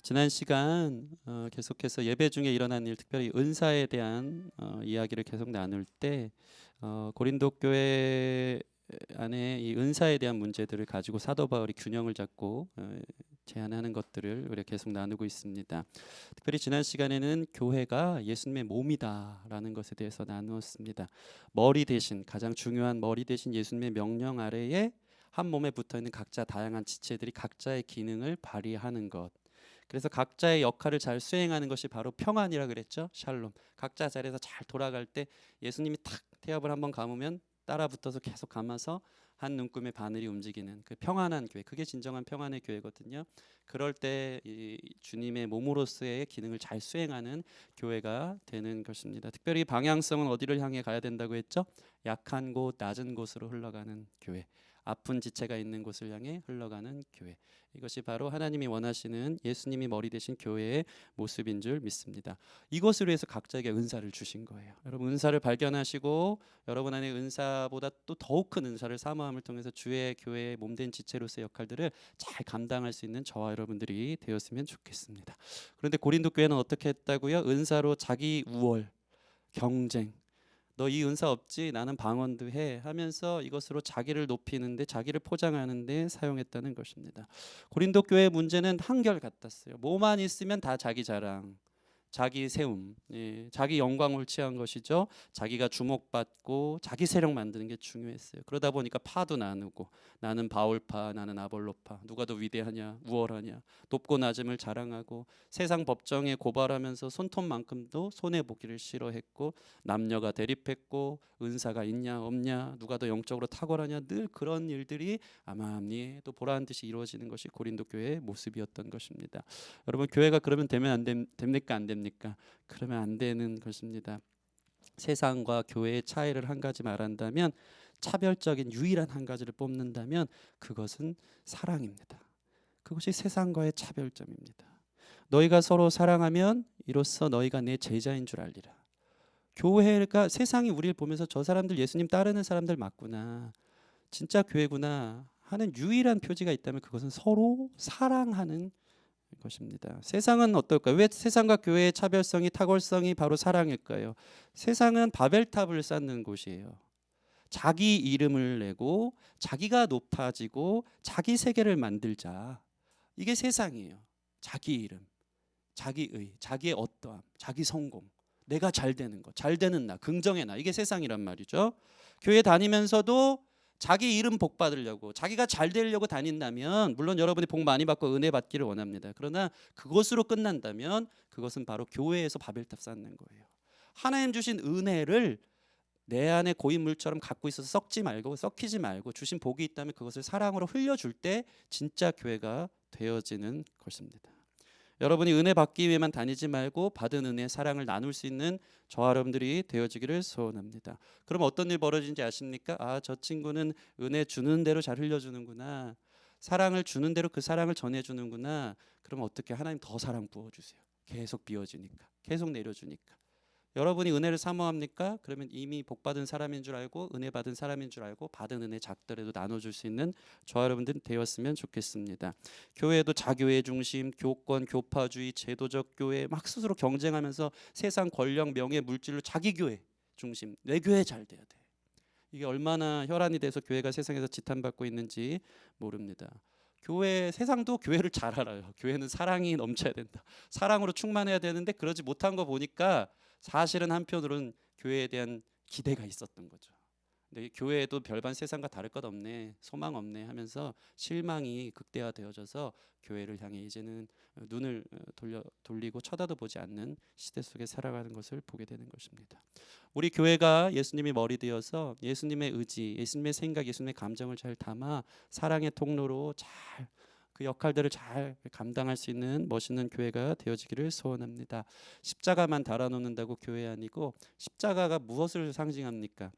지난 시간 계속해서 예배 중에 일어난 일, 특별히 은사에 대한 이야기를 계속 나눌 때 고린도 교회 안에 이 은사에 대한 문제들을 가지고 사도 바울이 균형을 잡고 제안하는 것들을 우리가 계속 나누고 있습니다. 특별히 지난 시간에는 교회가 예수님의 몸이다라는 것에 대해서 나누었습니다. 머리 대신, 가장 중요한 머리 대신 예수님의 명령 아래에 한 몸에 붙어 있는 각자 다양한 지체들이 각자의 기능을 발휘하는 것. 그래서 각자의 역할을 잘 수행하는 것이 바로 평안이라 그랬죠. 샬롬. 각자 자리에서 잘 돌아갈 때 예수님이 탁 태엽을 한번 감으면 따라 붙어서 계속 감아서 한 눈금의 바늘이 움직이는 그 평안한 교회, 그게 진정한 평안의 교회거든요. 그럴 때 이 주님의 몸으로서의 기능을 잘 수행하는 교회가 되는 것입니다. 특별히 방향성은 어디를 향해 가야 된다고 했죠? 약한 곳, 낮은 곳으로 흘러가는 교회, 아픈 지체가 있는 곳을 향해 흘러가는 교회. 이것이 바로 하나님이 원하시는 예수님이 머리 되신 교회의 모습인 줄 믿습니다. 이것을 위해서 각자에게 은사를 주신 거예요. 여러분, 은사를 발견하시고 여러분 안에 은사보다 또 더욱 큰 은사를 사모함을 통해서 주의 교회의 몸된 지체로서의 역할들을 잘 감당할 수 있는 저와 여러분들이 되었으면 좋겠습니다. 그런데 고린도 교회는 어떻게 했다고요? 은사로 자기 우월, 경쟁, 너 이 은사 없지? 나는 방언도 해 하면서 이것으로 자기를 높이는데, 자기를 포장하는데 사용했다는 것입니다. 고린도 교회의 문제는 한결같았어요. 뭐만 있으면 다 자기 자랑, 자기 세움, 자기 영광을 취한 것이죠. 자기가 주목받고 자기 세력 만드는 게 중요했어요. 그러다 보니까 파도 나누고, 나는 바울파, 나는 아볼로파, 누가 더 위대하냐, 우월하냐, 높고 낮음을 자랑하고, 세상 법정에 고발하면서 손톱만큼도 손해 보기를 싫어했고, 남녀가 대립했고, 은사가 있냐 없냐, 누가 더 영적으로 탁월하냐, 늘 그런 일들이 암암리에 또 보라는 듯이 이루어지는 것이 고린도 교회의 모습이었던 것입니다. 여러분, 교회가 그러면 되면 됩니까, 안 됩니까? 그러면 안 되는 것입니다. 세상과 교회의 차이를 한 가지 말한다면, 차별적인 유일한 한 가지를 뽑는다면 그것은 사랑입니다. 그것이 세상과의 차별점입니다. 너희가 서로 사랑하면 이로써 너희가 내 제자인 줄 알리라. 교회가, 세상이 우리를 보면서 저 사람들 예수님 따르는 사람들 맞구나, 진짜 교회구나 하는 유일한 표지가 있다면 그것은 서로 사랑하는 것입니다. 세상은 어떨까요? 왜 세상과 교회의 차별성이, 탁월성이 바로 사랑일까요? 세상은 바벨탑을 쌓는 곳이에요. 자기 이름을 내고 자기가 높아지고 자기 세계를 만들자. 이게 세상이에요. 자기 이름, 자기의, 자기의 어떠함, 자기 성공, 내가 잘 되는 것, 잘 되는 나, 긍정의 나, 이게 세상이란 말이죠. 교회 다니면서도 자기 이름 복 받으려고, 자기가 잘 되려고 다닌다면, 물론 여러분이 복 많이 받고 은혜 받기를 원합니다. 그러나 그것으로 끝난다면 그것은 바로 교회에서 바벨탑 쌓는 거예요. 하나님 주신 은혜를 내 안에 고인물처럼 갖고 있어서 썩지 말고, 썩히지 말고, 주신 복이 있다면 그것을 사랑으로 흘려줄 때 진짜 교회가 되어지는 것입니다. 여러분이 은혜 받기 위해만 다니지 말고 받은 은혜의 사랑을 나눌 수 있는 저와 여러분들이 되어지기를 소원합니다. 그럼 어떤 일 벌어지는지 아십니까? 아, 저 친구는 은혜 주는 대로 잘 흘려주는구나, 사랑을 주는 대로 그 사랑을 전해주는구나. 그러면 어떻게, 하나님 더 사랑 부어주세요. 계속 비워주니까, 계속 내려주니까. 여러분이 은혜를 사모합니까? 그러면 이미 복받은 사람인 줄 알고, 은혜 받은 사람인 줄 알고, 받은 은혜 작더라도 나눠줄 수 있는 저와 여러분들 되었으면 좋겠습니다. 교회도 자교회 중심, 교권, 교파주의, 제도적 교회 막 스스로 경쟁하면서 세상 권력, 명예, 물질로 자기 교회 중심, 내 교회 잘 돼야 돼. 이게 얼마나 혈안이 돼서 교회가 세상에서 지탄받고 있는지 모릅니다. 교회, 세상도 교회를 잘 알아요. 교회는 사랑이 넘쳐야 된다, 사랑으로 충만해야 되는데 그러지 못한 거 보니까 사실은 한편으로는 교회에 대한 기대가 있었던 거죠. 근데 교회에도 별반 세상과 다를 것 없네, 소망 없네 하면서 실망이 극대화되어져서 교회를 향해 이제는 눈을 돌리고 쳐다도 보지 않는 시대 속에 살아가는 것을 보게 되는 것입니다. 우리 교회가 예수님이 머리 되어서 예수님의 의지, 예수님의 생각, 예수님의 감정을 잘 담아 사랑의 통로로 잘 그 역할들을 잘 감당할 수 있는 멋있는 교회가 되어지기를 소원합니다. 십자가만 달아놓는다고 교회 아니고, 십자가가 무엇을 상징합니까?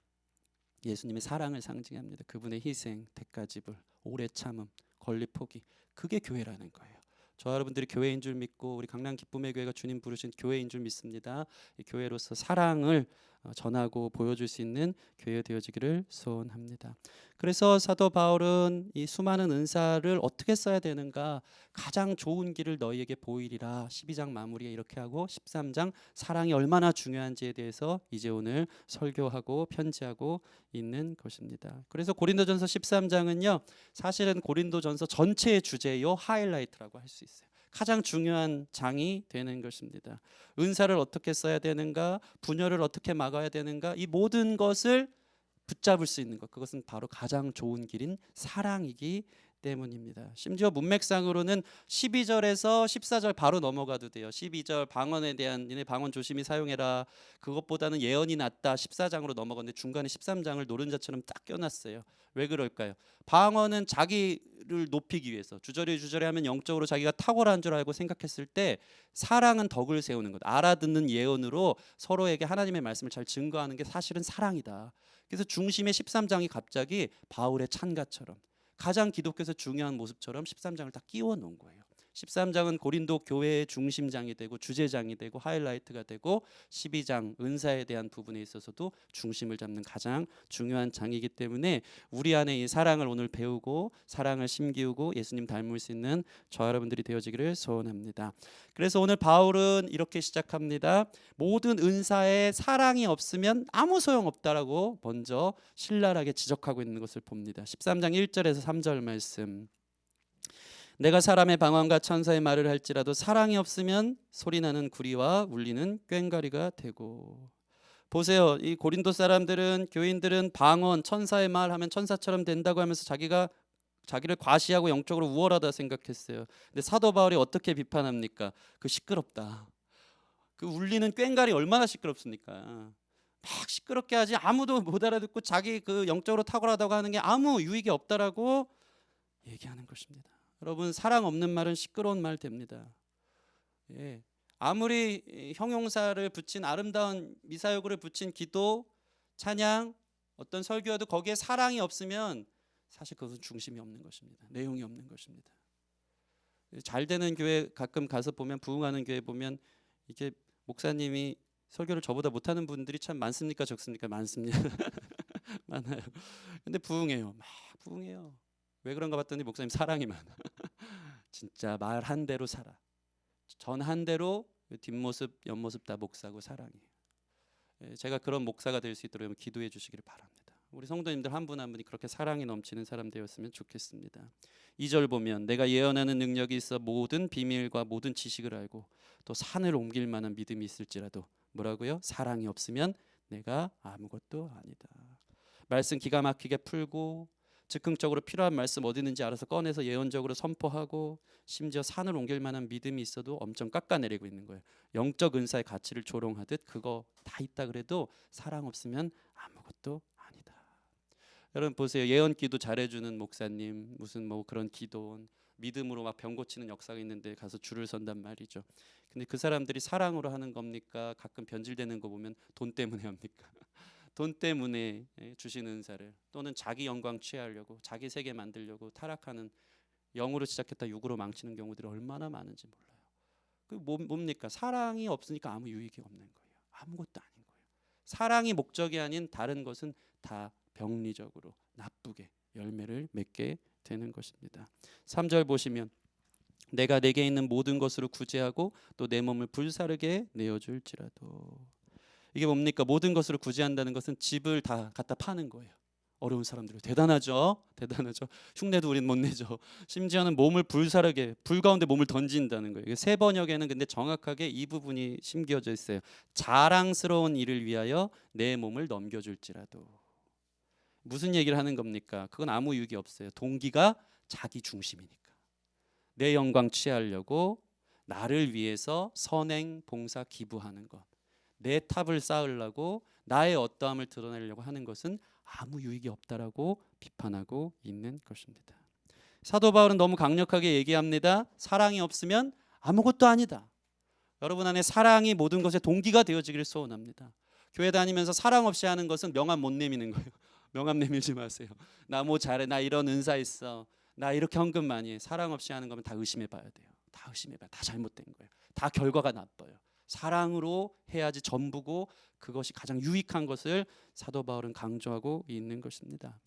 예수님의 사랑을 상징합니다. 그분의 희생, 대가지불, 오래 참음, 권리 포기, 그게 교회라는 거예요. 저 여러분들이 교회인 줄 믿고, 우리 강남 기쁨의 교회가 주님 부르신 교회인 줄 믿습니다. 이 교회로서 사랑을 전하고 보여줄 수 있는 교회 되어지기를 소원합니다. 그래서 사도 바울은 이 수많은 은사를 어떻게 써야 되는가, 가장 좋은 길을 너희에게 보이리라 12장 마무리에 이렇게 하고 13장 사랑이 얼마나 중요한지에 대해서 이제 오늘 설교하고 편지하고 있는 것입니다. 그래서 고린도전서 13장은요 사실은 고린도전서 전체의 주제요 하이라이트라고 할 수 있어요. 가장 중요한 장이 되는 것입니다. 은사를 어떻게 써야 되는가, 분열을 어떻게 막아야 되는가, 이 모든 것을 붙잡을 수 있는 것, 그것은 바로 가장 좋은 길인 사랑이기 때문입니다. 심지어 문맥상으로는 12절에서 14절 바로 넘어가도 돼요. 12절 방언에 대한 니네 방언 조심히 사용해라, 그것보다는 예언이 낫다 14장으로 넘어갔는데 중간에 13장을 노른자처럼 딱 껴놨어요. 왜 그럴까요? 방언은 자기를 높이기 위해서 주저리 하면 영적으로 자기가 탁월한 줄 알고 생각했을 때, 사랑은 덕을 세우는 것, 알아듣는 예언으로 서로에게 하나님의 말씀을 잘 증거하는 게 사실은 사랑이다. 그래서 중심의 13장이 갑자기 바울의 찬가처럼 가장 기독교에서 중요한 모습처럼 13장을 딱 끼워 놓은 거예요. 13장은 고린도 교회의 중심장이 되고 주제장이 되고 하이라이트가 되고, 12장 은사에 대한 부분에 있어서도 중심을 잡는 가장 중요한 장이기 때문에 우리 안에 이 사랑을 오늘 배우고 사랑을 심기우고 예수님 닮을 수 있는 저 여러분들이 되어지기를 소원합니다. 그래서 오늘 바울은 이렇게 시작합니다. 모든 은사에 사랑이 없으면 아무 소용없다라고 먼저 신랄하게 지적하고 있는 것을 봅니다. 13장 1절에서 3절 말씀, 내가 사람의 방언과 천사의 말을 할지라도 사랑이 없으면 소리나는 구리와 울리는 꽹과리가 되고. 보세요, 이 고린도 사람들은, 교인들은 방언, 천사의 말 하면 천사처럼 된다고 하면서 자기를 과시하고 영적으로 우월하다 생각했어요. 근데 사도 바울이 어떻게 비판합니까? 그 시끄럽다. 그 울리는 꽹과리 얼마나 시끄럽습니까? 막 시끄럽게 하지 아무도 못 알아듣고 자기 그 영적으로 탁월하다고 하는 게 아무 유익이 없다라고 얘기하는 것입니다. 여러분, 사랑 없는 말은 시끄러운 말 됩니다. 예. 아무리 형용사를 붙인 아름다운 미사여구를 붙인 기도, 찬양, 어떤 설교여도 거기에 사랑이 없으면 사실 그것은 중심이 없는 것입니다. 내용이 없는 것입니다. 잘 되는 교회 가끔 가서 보면, 부흥하는 교회 보면 이게 목사님이 설교를 저보다 못하는 분들이 참 많습니까 적습니까? 많습니다. 많아요. 근데 부흥해요. 막 부흥해요. 왜 그런가 봤더니 목사님 사랑이 많아. 진짜 말 한 대로 살아. 전 한 대로 뒷모습 옆모습 다 목사고 사랑이에요. 제가 그런 목사가 될 수 있도록 기도해 주시기를 바랍니다. 우리 성도님들 한 분 한 분이 그렇게 사랑이 넘치는 사람 되었으면 좋겠습니다. 2절 보면, 내가 예언하는 능력이 있어 모든 비밀과 모든 지식을 알고 또 산을 옮길 만한 믿음이 있을지라도 뭐라고요? 사랑이 없으면 내가 아무것도 아니다. 말씀 기가 막히게 풀고 즉흥적으로 필요한 말씀 어디 있는지 알아서 꺼내서 예언적으로 선포하고, 심지어 산을 옮길 만한 믿음이 있어도 엄청 깎아내리고 있는 거예요. 영적 은사의 가치를 조롱하듯 그거 다 있다 그래도 사랑 없으면 아무것도 아니다. 여러분 보세요, 예언 기도 잘해주는 목사님, 무슨 뭐 그런 기도원, 믿음으로 막 병 고치는 역사가 있는데 가서 줄을 선단 말이죠. 근데 그 사람들이 사랑으로 하는 겁니까? 가끔 변질되는 거 보면 돈 때문에 합니까? 돈 때문에 주신 은사를, 또는 자기 영광 취하려고 자기 세계 만들려고 타락하는, 영으로 시작했다 육으로 망치는 경우들이 얼마나 많은지 몰라요. 그 뭡니까? 사랑이 없으니까 아무 유익이 없는 거예요. 아무것도 아닌 거예요. 사랑이 목적이 아닌 다른 것은 다 병리적으로 나쁘게 열매를 맺게 되는 것입니다. 3절 보시면, 내가 내게 있는 모든 것으로 구제하고 또 내 몸을 불사르게 내어줄지라도. 이게 뭡니까? 모든 것으로 구제한다는 것은 집을 다 갖다 파는 거예요. 어려운 사람들 대단하죠. 대단하죠. 흉내도 우리는 못 내죠. 심지어는 몸을 불사르게, 불 가운데 몸을 던진다는 거예요. 세 번역에는 근데 정확하게 이 부분이 심겨져 있어요. 자랑스러운 일을 위하여 내 몸을 넘겨줄지라도. 무슨 얘기를 하는 겁니까? 그건 아무 유익이 없어요. 동기가 자기 중심이니까. 내 영광 취하려고 나를 위해서 선행, 봉사, 기부하는 것, 내 탑을 쌓으려고 나의 어떠함을 드러내려고 하는 것은 아무 유익이 없다라고 비판하고 있는 것입니다. 사도 바울은 너무 강력하게 얘기합니다. 사랑이 없으면 아무것도 아니다. 여러분 안에 사랑이 모든 것의 동기가 되어지기를 소원합니다. 교회 다니면서 사랑 없이 하는 것은 명함 못 내미는 거예요. 명함 내밀지 마세요. 나 뭐 잘해, 나 이런 은사 있어, 나 이렇게 헌금 많이 해. 사랑 없이 하는 거면 다 의심해 봐야 돼요. 다 의심해 봐요. 다 잘못된 거예요. 다 결과가 나빠요. 사랑으로 해야지 전부고 그것이 가장 유익한 것을 사도 바울은 강조하고 있는 것입니다.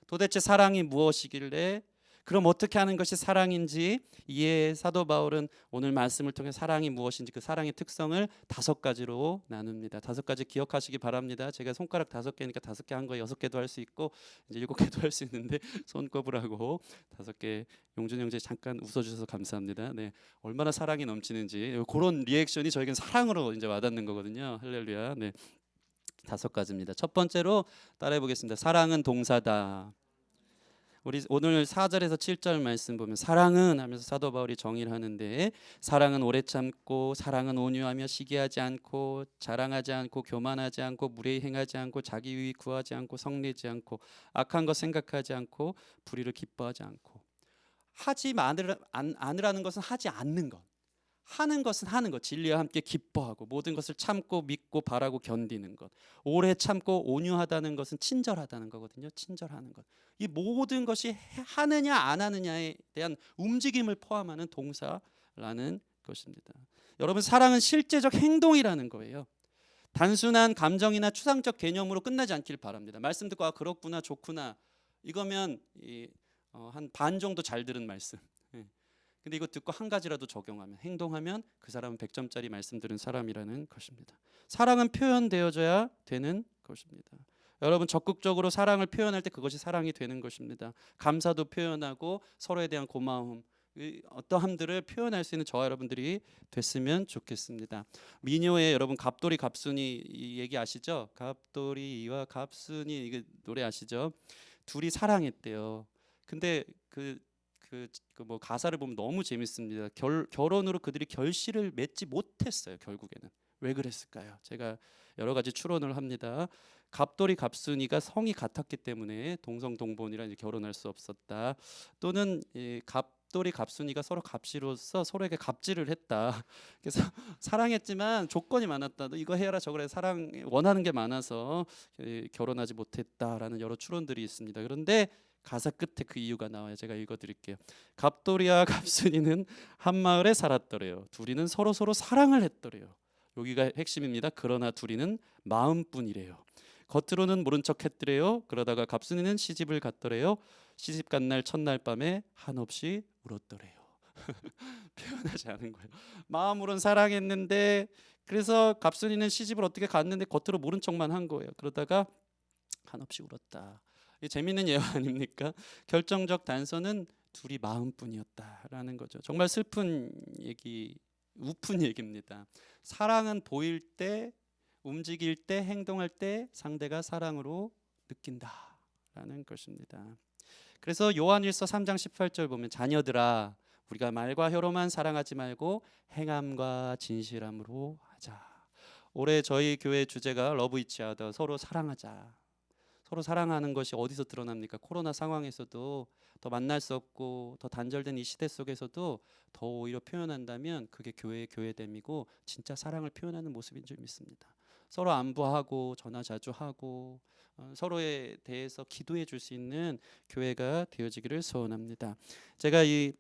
도대체 사랑이 무엇이길래, 그럼 어떻게 하는 것이 사랑인지, 이에 사도 바울은 오늘 말씀을 통해 사랑이 무엇인지 그 사랑의 특성을 5가지로 나눕니다. 5가지 기억하시기 바랍니다. 제가 손가락 5개니까 5개 한 거 6개도 할 수 있고 이제 7개도 할 수 있는데 손꼽으라고 5개. 용준 형제 잠깐 웃어주셔서 감사합니다. 네, 얼마나 사랑이 넘치는지 그런 리액션이 저에겐 사랑으로 이제 와닿는 거거든요. 할렐루야. 네, 5가지입니다. 첫 번째로 따라해 보겠습니다. 사랑은 동사다. 우리 오늘 4절에서 7절 말씀 보면 사랑은 하면서 사도 바울이 정의를 하는데, 사랑은 오래 참고, 사랑은 온유하며 시기하지 않고, 자랑하지 않고, 교만하지 않고, 무례히 행하지 않고, 자기 유익 구하지 않고, 성내지 않고, 악한 것 생각하지 않고, 불의를 기뻐하지 않고. 하지 않으라는 것은 하지 않는 것, 하는 것은 하는 것, 진리와 함께 기뻐하고, 모든 것을 참고 믿고 바라고 견디는 것. 오래 참고 온유하다는 것은 친절하다는 거거든요. 친절하는 것. 이 모든 것이 하느냐 안 하느냐에 대한 움직임을 포함하는 동사라는 것입니다. 여러분, 사랑은 실제적 행동이라는 거예요. 단순한 감정이나 추상적 개념으로 끝나지 않길 바랍니다. 말씀 듣고 아 그렇구나 좋구나 이거면 한 반 정도 잘 들은 말씀. 근데 이거 듣고 한 가지라도 적용하면, 행동하면 그 사람은 100점짜리 말씀 들은 사람이라는 것입니다. 사랑은 표현되어져야 되는 것입니다. 여러분, 적극적으로 사랑을 표현할 때 그것이 사랑이 되는 것입니다. 감사도 표현하고 서로에 대한 고마움, 어떠함들을 표현할 수 있는 저와 여러분들이 됐으면 좋겠습니다. 민요의 여러분 갑돌이 갑순이 이 얘기 아시죠? 갑돌이와 갑순이 이게 노래 아시죠? 둘이 사랑했대요. 근데 뭐 가사를 보면 너무 재밌습니다. 결혼으로 그들이 결실을 맺지 못했어요. 결국에는 왜 그랬을까요? 제가 여러 가지 추론을 합니다. 갑돌이 갑순이가 성이 같았기 때문에 동성동본이라 이제 결혼할 수 없었다. 또는 갑돌이 갑순이가 서로 갑시로서 서로에게 갑질을 했다. 그래서 사랑했지만 조건이 많았다. 너 이거 해라 저거 해. 사랑 원하는 게 많아서 결혼하지 못했다라는 여러 추론들이 있습니다. 그런데 가사 끝에 그 이유가 나와요. 제가 읽어드릴게요. 갑돌이와 갑순이는 한 마을에 살았더래요. 둘이는 서로 사랑을 했더래요. 여기가 핵심입니다. 그러나 둘이는 마음뿐이래요. 겉으로는 모른 척 했더래요. 그러다가 갑순이는 시집을 갔더래요. 시집 간 날 첫날 밤에 한없이 울었더래요. 표현하지 않은 거예요. 마음으로는 사랑했는데, 그래서 갑순이는 시집을 어떻게 갔는데 겉으로 모른 척만 한 거예요. 그러다가 한없이 울었다. 재미있는 예화 아닙니까? 결정적 단서는 둘이 마음뿐이었다라는 거죠. 정말 슬픈 얘기, 우픈 얘기입니다. 사랑은 보일 때, 움직일 때, 행동할 때 상대가 사랑으로 느낀다라는 것입니다. 그래서 요한일서 3장 18절 보면 자녀들아 우리가 말과 혀로만 사랑하지 말고 행함과 진실함으로 하자. 올해 저희 교회 주제가 러브 이치 어더, 서로 사랑하자. 서로 사랑하는 것이 어디서 드러납니까? 코로나 상황에서도 더 만날 수 없고 더 단절된 이 시대 속에서도 더 오히려 표현한다면 그게 교회의 교회됨이고 진짜 사랑을 표현하는 모습인 줄 믿습니다. 서로 안부하고 전화 자주 하고 서로에 대해서 기도해 줄 수 있는 교회가 되어지기를 소원합니다. 제가 이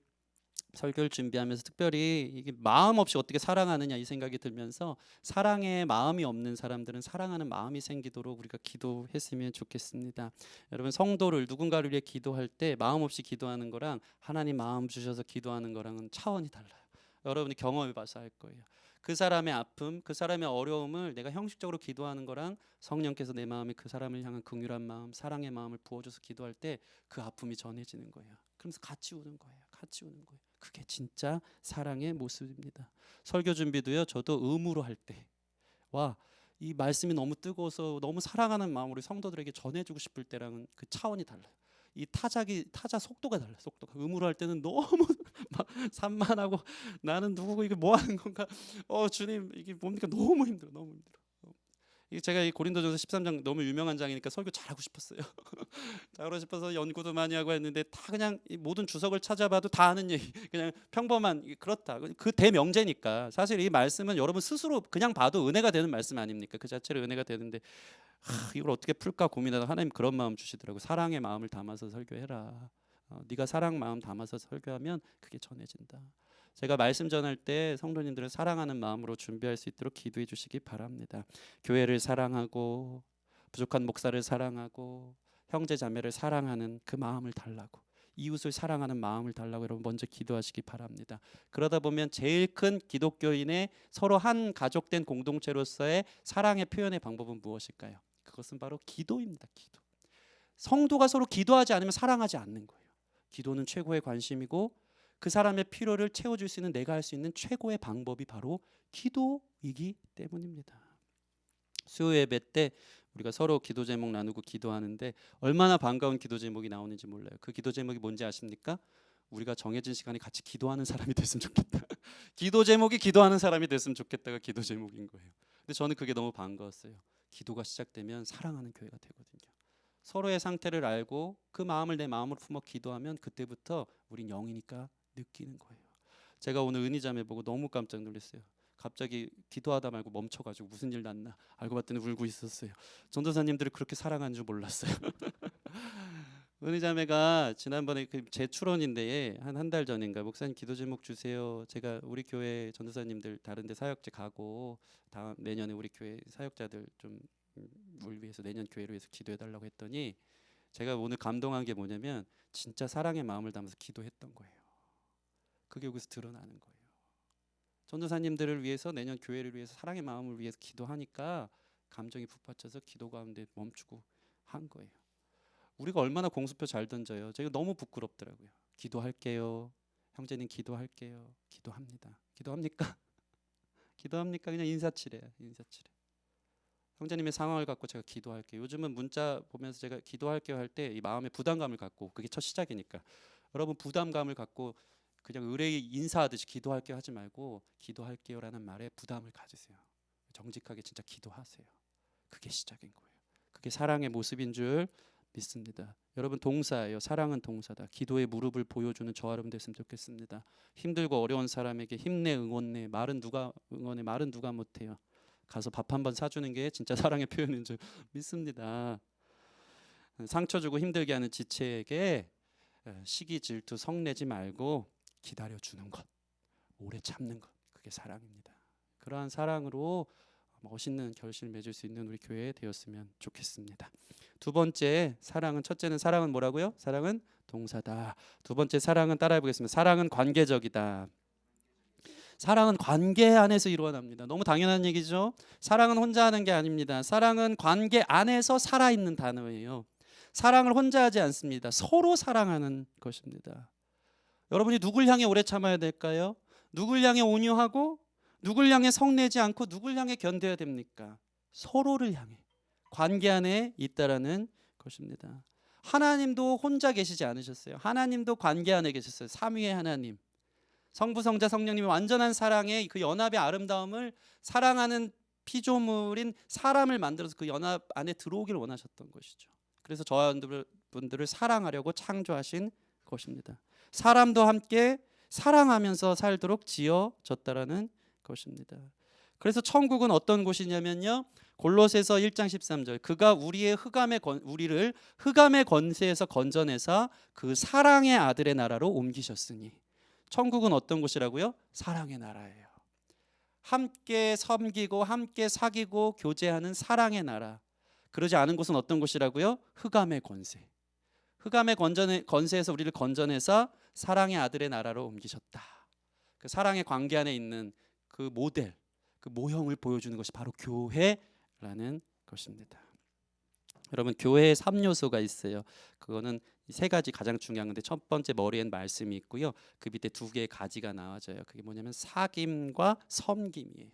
설교를 준비하면서 특별히 이게 마음 없이 어떻게 사랑하느냐 이 생각이 들면서, 사랑에 마음이 없는 사람들은 사랑하는 마음이 생기도록 우리가 기도했으면 좋겠습니다. 여러분, 성도를 누군가를 위해 기도할 때 마음 없이 기도하는 거랑 하나님 마음 주셔서 기도하는 거랑은 차원이 달라요. 여러분이 경험해 봐서 알 거예요. 그 사람의 아픔, 그 사람의 어려움을 내가 형식적으로 기도하는 거랑 성령께서 내 마음에 그 사람을 향한 긍휼한 마음, 사랑의 마음을 부어줘서 기도할 때 그 아픔이 전해지는 거예요. 그러면서 같이 우는 거예요. 같이 우는 거예요. 그게 진짜 사랑의 모습입니다. 설교 준비도요. 저도 의무로 할 때와 이 말씀이 너무 뜨거워서 너무 사랑하는 마음으로 성도들에게 전해주고 싶을 때랑은 그 차원이 달라요. 이 타자 속도가 달라요. 속도가 의무로 할 때는 너무 막 산만하고 나는 누구고 이게 뭐 하는 건가? 주님 이게 뭡니까? 너무 힘들어. 너무 힘들어. 이게 제가 이 고린도전서 13장 너무 유명한 장이니까 설교 잘하고 싶었어요. 잘하고 싶어서 연구도 많이 하고 했는데 다 그냥 이 모든 주석을 찾아봐도 다 아는 얘기, 그냥 평범한 그렇다. 그 대명제니까 사실 이 말씀은 여러분 스스로 그냥 봐도 은혜가 되는 말씀 아닙니까? 그 자체로 은혜가 되는데 이걸 어떻게 풀까 고민하다 하나님 그런 마음 주시더라고. 사랑의 마음을 담아서 설교해라. 네가 사랑 마음 담아서 설교하면 그게 전해진다. 제가 말씀 전할 때 성도님들을 사랑하는 마음으로 준비할 수 있도록 기도해 주시기 바랍니다. 교회를 사랑하고 부족한 목사를 사랑하고 형제 자매를 사랑하는 그 마음을 달라고, 이웃을 사랑하는 마음을 달라고 여러분 먼저 기도하시기 바랍니다. 그러다 보면 제일 큰 기독교인의 서로 한 가족된 공동체로서의 사랑의 표현의 방법은 무엇일까요? 그것은 바로 기도입니다. 기도. 성도가 서로 기도하지 않으면 사랑하지 않는 거예요. 기도는 최고의 관심이고 그 사람의 필요를 채워줄 수 있는, 내가 할 수 있는 최고의 방법이 바로 기도이기 때문입니다. 수요 예배 때 우리가 서로 기도 제목 나누고 기도하는데 얼마나 반가운 기도 제목이 나오는지 몰라요. 그 기도 제목이 뭔지 아십니까? 우리가 정해진 시간에 같이 기도하는 사람이 됐으면 좋겠다. 기도 제목이 기도하는 사람이 됐으면 좋겠다가 기도 제목인 거예요. 근데 저는 그게 너무 반가웠어요. 기도가 시작되면 사랑하는 교회가 되거든요. 서로의 상태를 알고 그 마음을 내 마음으로 품어 기도하면 그때부터 우린 영이니까 느끼는 거예요. 제가 오늘 은희자매 보고 너무 깜짝 놀랐어요. 갑자기 기도하다 말고 멈춰가지고 무슨 일 났나 알고 봤더니 울고 있었어요. 전도사님들을 그렇게 사랑하는 줄 몰랐어요. 은희자매가 지난번에 그 제 출원인데 한 달 전인가 목사님 기도 제목 주세요. 제가 우리 교회 전도사님들 다른데 사역제 가고 다음 내년에 우리 교회 사역자들 좀 우리 위해서 내년 교회를 위해서 기도해달라고 했더니 제가 오늘 감동한 게 뭐냐면 진짜 사랑의 마음을 담아서 기도했던 거예요. 그게 여기서 드러나는 거예요. 전도사님들을 위해서 내년 교회를 위해서 사랑의 마음을 위해서 기도하니까 감정이 북받쳐서 기도 가운데 멈추고 한 거예요. 우리가 얼마나 공수표 잘 던져요. 제가 너무 부끄럽더라고요. 기도할게요. 형제님 기도할게요. 기도합니다. 기도합니까? 기도합니까? 그냥 인사치레야. 인사치레. 형제님의 상황을 갖고 제가 기도할게요. 요즘은 문자 보면서 제가 기도할게요 할 때 이 마음의 부담감을 갖고, 그게 첫 시작이니까 여러분 부담감을 갖고 그냥 의뢰 인사하듯이 기도할게요 하지 말고 기도할게요라는 말에 부담을 가지세요. 정직하게 진짜 기도하세요. 그게 시작인 거예요. 그게 사랑의 모습인 줄 믿습니다. 여러분 동사예요. 사랑은 동사다. 기도의 무릎을 보여주는 저와 여러분 됐으면 좋겠습니다. 힘들고 어려운 사람에게 힘내, 응원내. 말은 누가 응원해? 말은 누가 못해요. 가서 밥 한 번 사주는 게 진짜 사랑의 표현인 줄 믿습니다. 상처 주고 힘들게 하는 지체에게 시기 질투 성내지 말고 기다려주는 것, 오래 참는 것, 그게 사랑입니다. 그러한 사랑으로 멋있는 결실을 맺을 수 있는 우리 교회 되었으면 좋겠습니다. 두 번째 사랑은, 첫째는 사랑은 뭐라고요? 사랑은 동사다. 두 번째 사랑은 따라해 보겠습니다. 사랑은 관계적이다. 사랑은 관계 안에서 일어납니다. 너무 당연한 얘기죠. 사랑은 혼자 하는 게 아닙니다. 사랑은 관계 안에서 살아있는 단어예요. 사랑을 혼자 하지 않습니다. 서로 사랑하는 것입니다. 여러분이 누굴 향해 오래 참아야 될까요? 누굴 향해 온유하고 누굴 향해 성내지 않고 누굴 향해 견뎌야 됩니까? 서로를 향해 관계 안에 있다라는 것입니다. 하나님도 혼자 계시지 않으셨어요. 하나님도 관계 안에 계셨어요. 삼위의 하나님, 성부, 성자, 성령님의 완전한 사랑의 그 연합의 아름다움을 사랑하는 피조물인 사람을 만들어서 그 연합 안에 들어오기를 원하셨던 것이죠. 그래서 저와 여러분들을 사랑하려고 창조하신 것입니다. 사람도 함께 사랑하면서 살도록 지어졌다라는 것입니다. 그래서 천국은 어떤 곳이냐면요, 골로새서 1장 13절, 그가 우리를 흑암의 권세에서 건져내사 그 사랑의 아들의 나라로 옮기셨으니. 천국은 어떤 곳이라고요? 사랑의 나라예요. 함께 섬기고 함께 사귀고 교제하는 사랑의 나라. 그러지 않은 곳은 어떤 곳이라고요? 흑암의 권세. 흑암의 권세에서 우리를 건져내서 사랑의 아들의 나라로 옮기셨다. 그 사랑의 관계 안에 있는 그 모델, 그 모형을 보여주는 것이 바로 교회라는 것입니다. 여러분 교회에 3요소가 있어요. 그거는 세 가지 가장 중요한 건데, 첫 번째 머리엔 말씀이 있고요. 그 밑에 두 개의 가지가 나와져요. 그게 뭐냐면 사귐과 섬김이에요.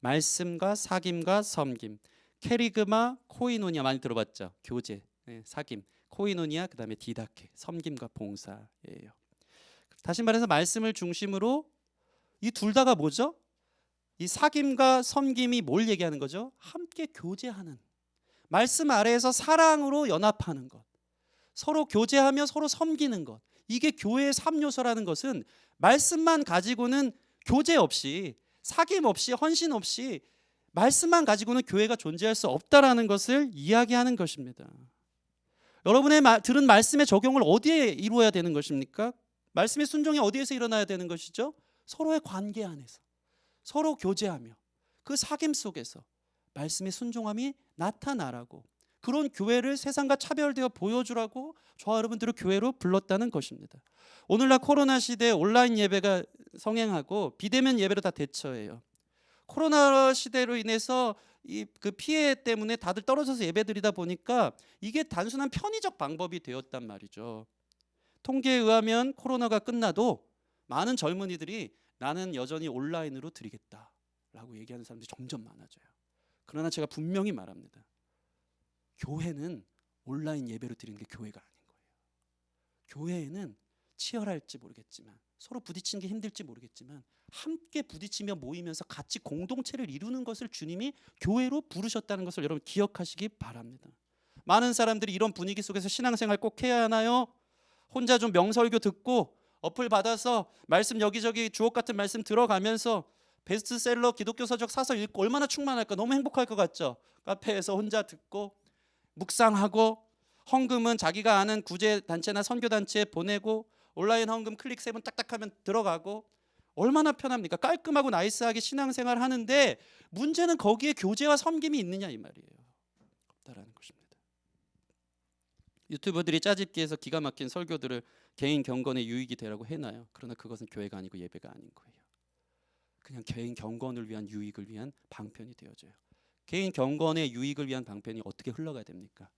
말씀과 사귐과 섬김. 케리그마, 코이노니아 많이 들어봤죠? 교제, 사귐. 코이노니아, 그다음에 디다케, 섬김과 봉사예요. 다시 말해서 말씀을 중심으로 이 둘 다가 뭐죠? 이 사귐과 섬김이 뭘 얘기하는 거죠? 함께 교제하는, 말씀 아래에서 사랑으로 연합하는 것, 서로 교제하며 서로 섬기는 것. 이게 교회의 3요소라는 것은 말씀만 가지고는, 교제 없이, 사귐 없이, 헌신 없이 말씀만 가지고는 교회가 존재할 수 없다라는 것을 이야기하는 것입니다. 여러분의 들은 말씀의 적용을 어디에 이루어야 되는 것입니까? 말씀의 순종이 어디에서 일어나야 되는 것이죠? 서로의 관계 안에서, 서로 교제하며 그 사귐 속에서 말씀의 순종함이 나타나라고, 그런 교회를 세상과 차별되어 보여주라고 저와 여러분들을 교회로 불렀다는 것입니다. 오늘날 코로나 시대에 온라인 예배가 성행하고 비대면 예배로 다 대처해요. 코로나 시대로 인해서 그 피해 때문에 다들 떨어져서 예배드리다 보니까 이게 단순한 편의적 방법이 되었단 말이죠. 통계에 의하면 코로나가 끝나도 많은 젊은이들이 나는 여전히 온라인으로 드리겠다라고 얘기하는 사람들이 점점 많아져요. 그러나 제가 분명히 말합니다. 교회는 온라인 예배로 드리는 게 교회가 아닌 거예요. 교회에는 치열할지 모르겠지만, 서로 부딪히는 게 힘들지 모르겠지만, 함께 부딪히며 모이면서 같이 공동체를 이루는 것을 주님이 교회로 부르셨다는 것을 여러분 기억하시기 바랍니다. 많은 사람들이 이런 분위기 속에서 신앙생활 꼭 해야 하나요? 혼자 좀 명설교 듣고 어플 받아서 말씀 여기저기 주옥 같은 말씀 들어가면서 베스트셀러 기독교 서적 사서 읽고 얼마나 충만할까? 너무 행복할 것 같죠? 카페에서 혼자 듣고 묵상하고, 헌금은 자기가 아는 구제단체나 선교단체에 보내고, 온라인 헌금 클릭 3번 딱딱하면 들어가고, 얼마나 편합니까? 깔끔하고 나이스하게 신앙생활 하는데 문제는 거기에 교제와 섬김이 있느냐 이 말이에요. 없다라는 것입니다. 유튜버들이 짜집기해서 기가 막힌 설교들을 개인 경건의 유익이 되라고 해놔요. 그러나 그것은 교회가 아니고 예배가 아닌 거예요. 그냥 개인 경건을 위한 유익을 위한 방편이 되어져요. 개인 경건의 유익을 위한 방편이 어떻게 흘러가야 됩니까?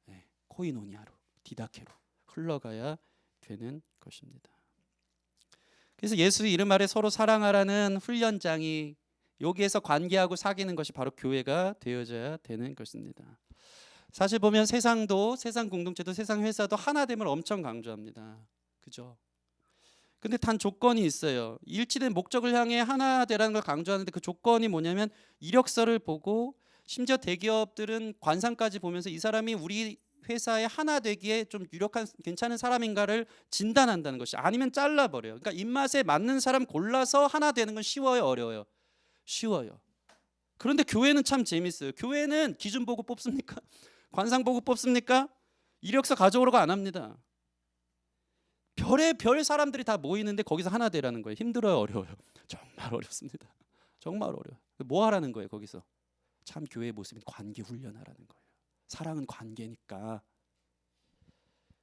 네, 코이노니아로, 디다케로 흘러가야 되는 것입니다. 그래서 예수 이름 아래 서로 사랑하라는 훈련장이, 여기에서 관계하고 사귀는 것이 바로 교회가 되어져야 되는 것입니다. 사실 보면 세상도, 세상 공동체도, 세상 회사도 하나됨을 엄청 강조합니다. 그죠? 근데 단 조건이 있어요. 일치된 목적을 향해 하나 되라는 걸 강조하는데 그 조건이 뭐냐면 이력서를 보고, 심지어 대기업들은 관상까지 보면서 이 사람이 우리 회사에 하나 되기에 좀 유력한 괜찮은 사람인가를 진단한다는 것이, 아니면 잘라버려요. 그러니까 입맛에 맞는 사람 골라서 하나 되는 건 쉬워요, 어려워요? 쉬워요. 그런데 교회는 참 재밌어요. 교회는 기준 보고 뽑습니까? 관상 보고 뽑습니까? 이력서 가져오라고 안 합니다. 별의 사람들이 다 모이는데 거기서 하나 되라는 거예요. 힘들어요, 어려워요? 정말 어렵습니다. 정말 어려워요. 뭐 하라는 거예요, 거기서? 참 교회의 모습인 관계 훈련하라는 거예요. 사랑은 관계니까.